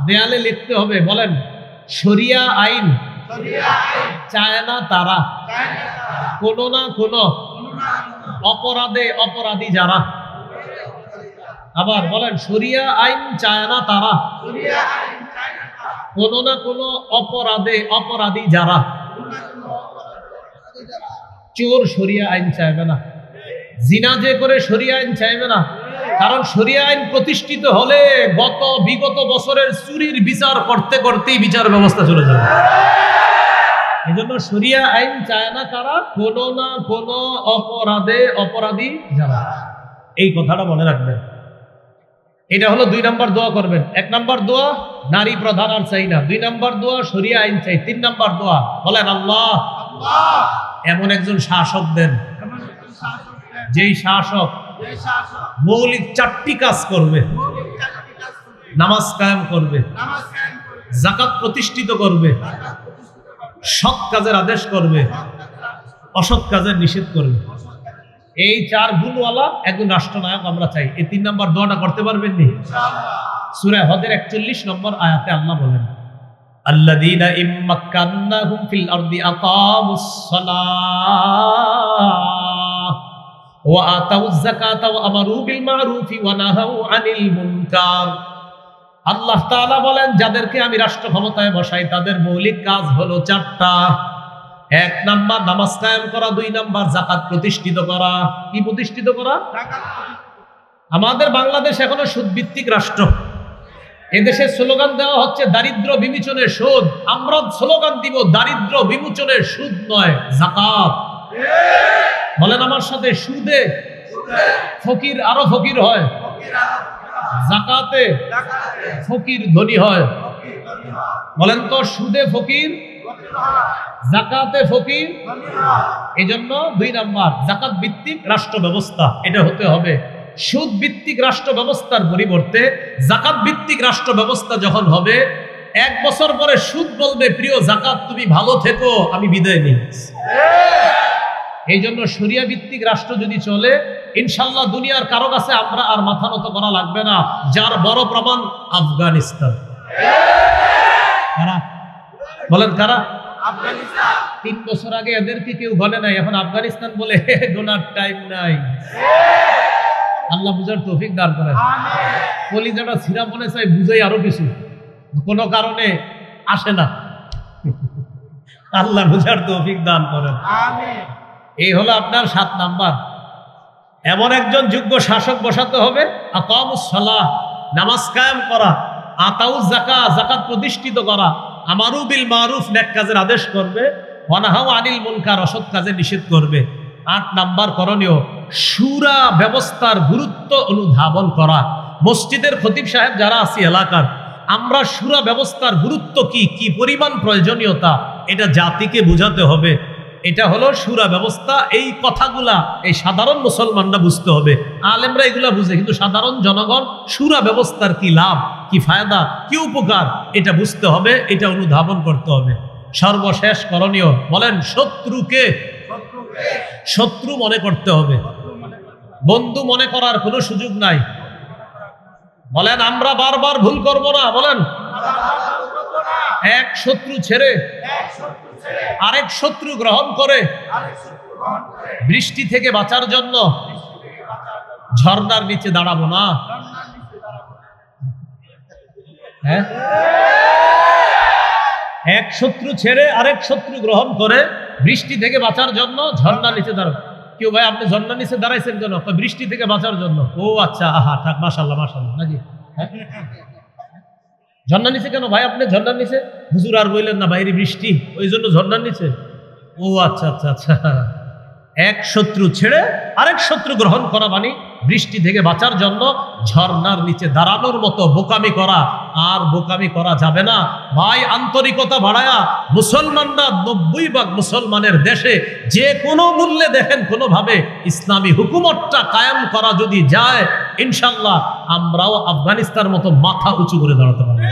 দেয়ালে লিখতে হবে, বলেন শরিয়া আইন চায় না তারা, কোনো না কোনো অপরাধে অপরাধী যারা। আবার বলেন শরিয়া আইন চায় না তারা, কোনো না কোনো অপরাধে অপরাধী যারা। চোর শরিয়া আইন চাইবে না, জিনা যে করে শরিয়া আইন চাইবে না, কারণ শরিয়া আইন প্রতিষ্ঠিত হলে বিগত বছরের চুরির বিচার করতে করতেই বিচার ব্যবস্থা চলে যাবে। এজন্য শরিয়া আইন চায় না কারা? কোনো না কোনো অপরাধে অপরাধী যারা। এই কথাটা মনে রাখবেন। এটা হলো 2 নম্বর দোয়া করবেন। 1 নম্বর দোয়া নারী প্রধান আর চাই না, 2 নম্বর দোয়া শরিয়া আইন চাই, 3 নম্বর দোয়া বলেন আল্লাহ এমন একজন শাসক দেন যেই শাসক মৌলিক 4টি কাজ করবে, নামাজ কায়েম করবে, যাকাত প্রতিষ্ঠিত করবে, সৎ কাজের আদেশ করবে, অসৎ কাজের নিষেধ করবে। এই 4 গুণওয়ালা একজন রাষ্ট্রনায়ক আমরা চাই। এই 3 নম্বর দোয়াটা করতে পারবেন নি? সূরা হজের 41 নম্বর আয়াতে আল্লাহ বলেন, আল্লাযীনা ইম্মাক্কান্নাহুম ফিল আরদি আকামুস সালাহ ওয়া আতাউয যাকাতা ওয়া আমারু বিল মা'রুফি ওয়া নাহাউ আনিল মুনকার। আল্লাহ তাআলা বলেন, যাদেরকে আমি রাষ্ট্র ক্ষমতায় বসাই তাদের মৌলিক কাজ হলো 4টা। 1 নাম্বার নামাজ কায়েম করা, 2 নাম্বার যাকাত প্রতিষ্ঠিত করা। কি প্রতিষ্ঠিত করা? আমাদের বাংলাদেশ এখনো সুদভিত্তিক রাষ্ট্র। এদেশে স্লোগান দেওয়া হচ্ছে দারিদ্র বিমোচনে সুদ। আমরা স্লোগান দিব দারিদ্র বিমোচনে সুদ নয়, যাকাত। বলেন আমার সাথে, সুদে ফকির আরো ফকির হয়, যাকাতে ফকির ধনী হয়। বলেন তো, সুদে ফকির, যাকাতে ফকির। এজন্য 2 নাম্বার যাকাত ভিত্তিক রাষ্ট্র ব্যবস্থা এটা হতে হবে। সুদ ভিত্তিক রাষ্ট্র ব্যবস্থার পরিবর্তে যাকাত ভিত্তিক রাষ্ট্র ব্যবস্থা যখন হবে, 1 বছর পরে সুদ বলবে, প্রিয় যাকাত তুমি ভালো থেকো, আমি বিদায় নিই। এই জন্য শরিয়া ভিত্তিক রাষ্ট্র যদি চলে, ইনশাল্লাহ দুনিয়ার কারো কাছে আমরা আর মাথা নত করা লাগবে না। যার বড় প্রমাণ আফগানিস্তান। কারা? বলেন কারা? 3 বছর আগে এদেরকে কেউ বলে নাই, এখন আফগানিস্তান বলে ডোনার টাইম নাই। আল্লাহ বুঝার তৌফিক দান করেন। কলিজাটা ছিঁড়া মনে চাই বুঝাই আরো কিছু, কোনো কারণে আসে না। আল্লাহ বুঝার তৌফিক দান করেন। এই হলো আপনার 7 নাম্বার। এমন একজন যোগ্য শাসক বসাতে হবে, আকামুস সালাহ নামাজ কায়েম করা, আতাউজ যাকাত যাকাত প্রতিষ্ঠিত করা, আমারু বিল মারুফ নেক কাজের আদেশ করবে, ওয়া নাহাউ আনিল মুনকার অসৎ কাজের নিষেধ করবে। 8 নাম্বার করণীয় শুরা ব্যবস্থার গুরুত্ব অনুধাবন করা। মসজিদের খতিব সাহেব যারা আছি এলাকার, আমরা শুরা ব্যবস্থার গুরুত্ব কি, কি পরিমাণ প্রয়োজনীয়তা এটা জাতিকে বোঝাতে হবে। এটা হলো শুরা ব্যবস্থা। এই কথাগুলা এই সাধারণ মুসলমানরা বুঝতে হবে। আলেমরা এগুলা বুঝে, কিন্তু সাধারণ জনগণ শুরা ব্যবস্থার কি লাভ, কি ফায়দা, কি উপকার এটা বুঝতে হবে, এটা অনুধাবন করতে হবে। সর্বশেষ করণীয়, বলেন শত্রুকে শত্রু মনে করতে হবে, বন্ধু মনে করার কোনো সুযোগ নাই। বলেন আমরা বারবার ভুল করব না। বলেন এক শত্রু ছেড়ে আরেক শত্রু গ্রহণ করে বৃষ্টি থেকে বাঁচার জন্য ঝর্ণার নিচে দাঁড়াবো না। হ্যাঁ, এক শত্রু ছেড়ে আরেক শত্রু গ্রহণ করে বৃষ্টি থেকে বাঁচার জন্য ঝর্ণার নিচে দাঁড়াবো। কেউ ভাই আপনি ঝর্ণার নিচে দাঁড়াইছেন কেন? বৃষ্টি থেকে বাঁচার জন্য। ও আচ্ছা, আহা থাক, মাশাআল্লাহ মাশাআল্লাহ নাকি। ঝর্ণার নিচে কেন ভাই আপনি? ঝর্ণার নিচে হুজুর আর বললেন না বাইরে বৃষ্টি, ওই জন্য ঝর্ণার নিচে। ও আচ্ছা আচ্ছা আচ্ছা। এক শত্রু ছেড়ে আরেক শত্রু গ্রহণ করা মানে বৃষ্টি থেকে বাঁচার জন্য ঝর্ণার নিচে দাঁড়ানোর মতো বোকামি করা আর বোকামি করা যাবে না ভাই। আন্তরিকতা বাড়ায়া মুসলমানরা 90% মুসলমানের দেশে যে কোনো মূল্যে দেখেন কোনোভাবে ইসলামী হুকুমতটা কায়েম করা যদি যায়, ইনশাল্লাহ আমরাও আফগানিস্তানের মতো মাথা উঁচু করে দাঁড়াতে পারবো।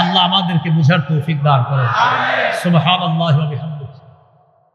আল্লাহ আমাদেরকে বুঝার তৌফিক দান করেন। সুবহানাল্লাহি ওয়া বিহামদিহি।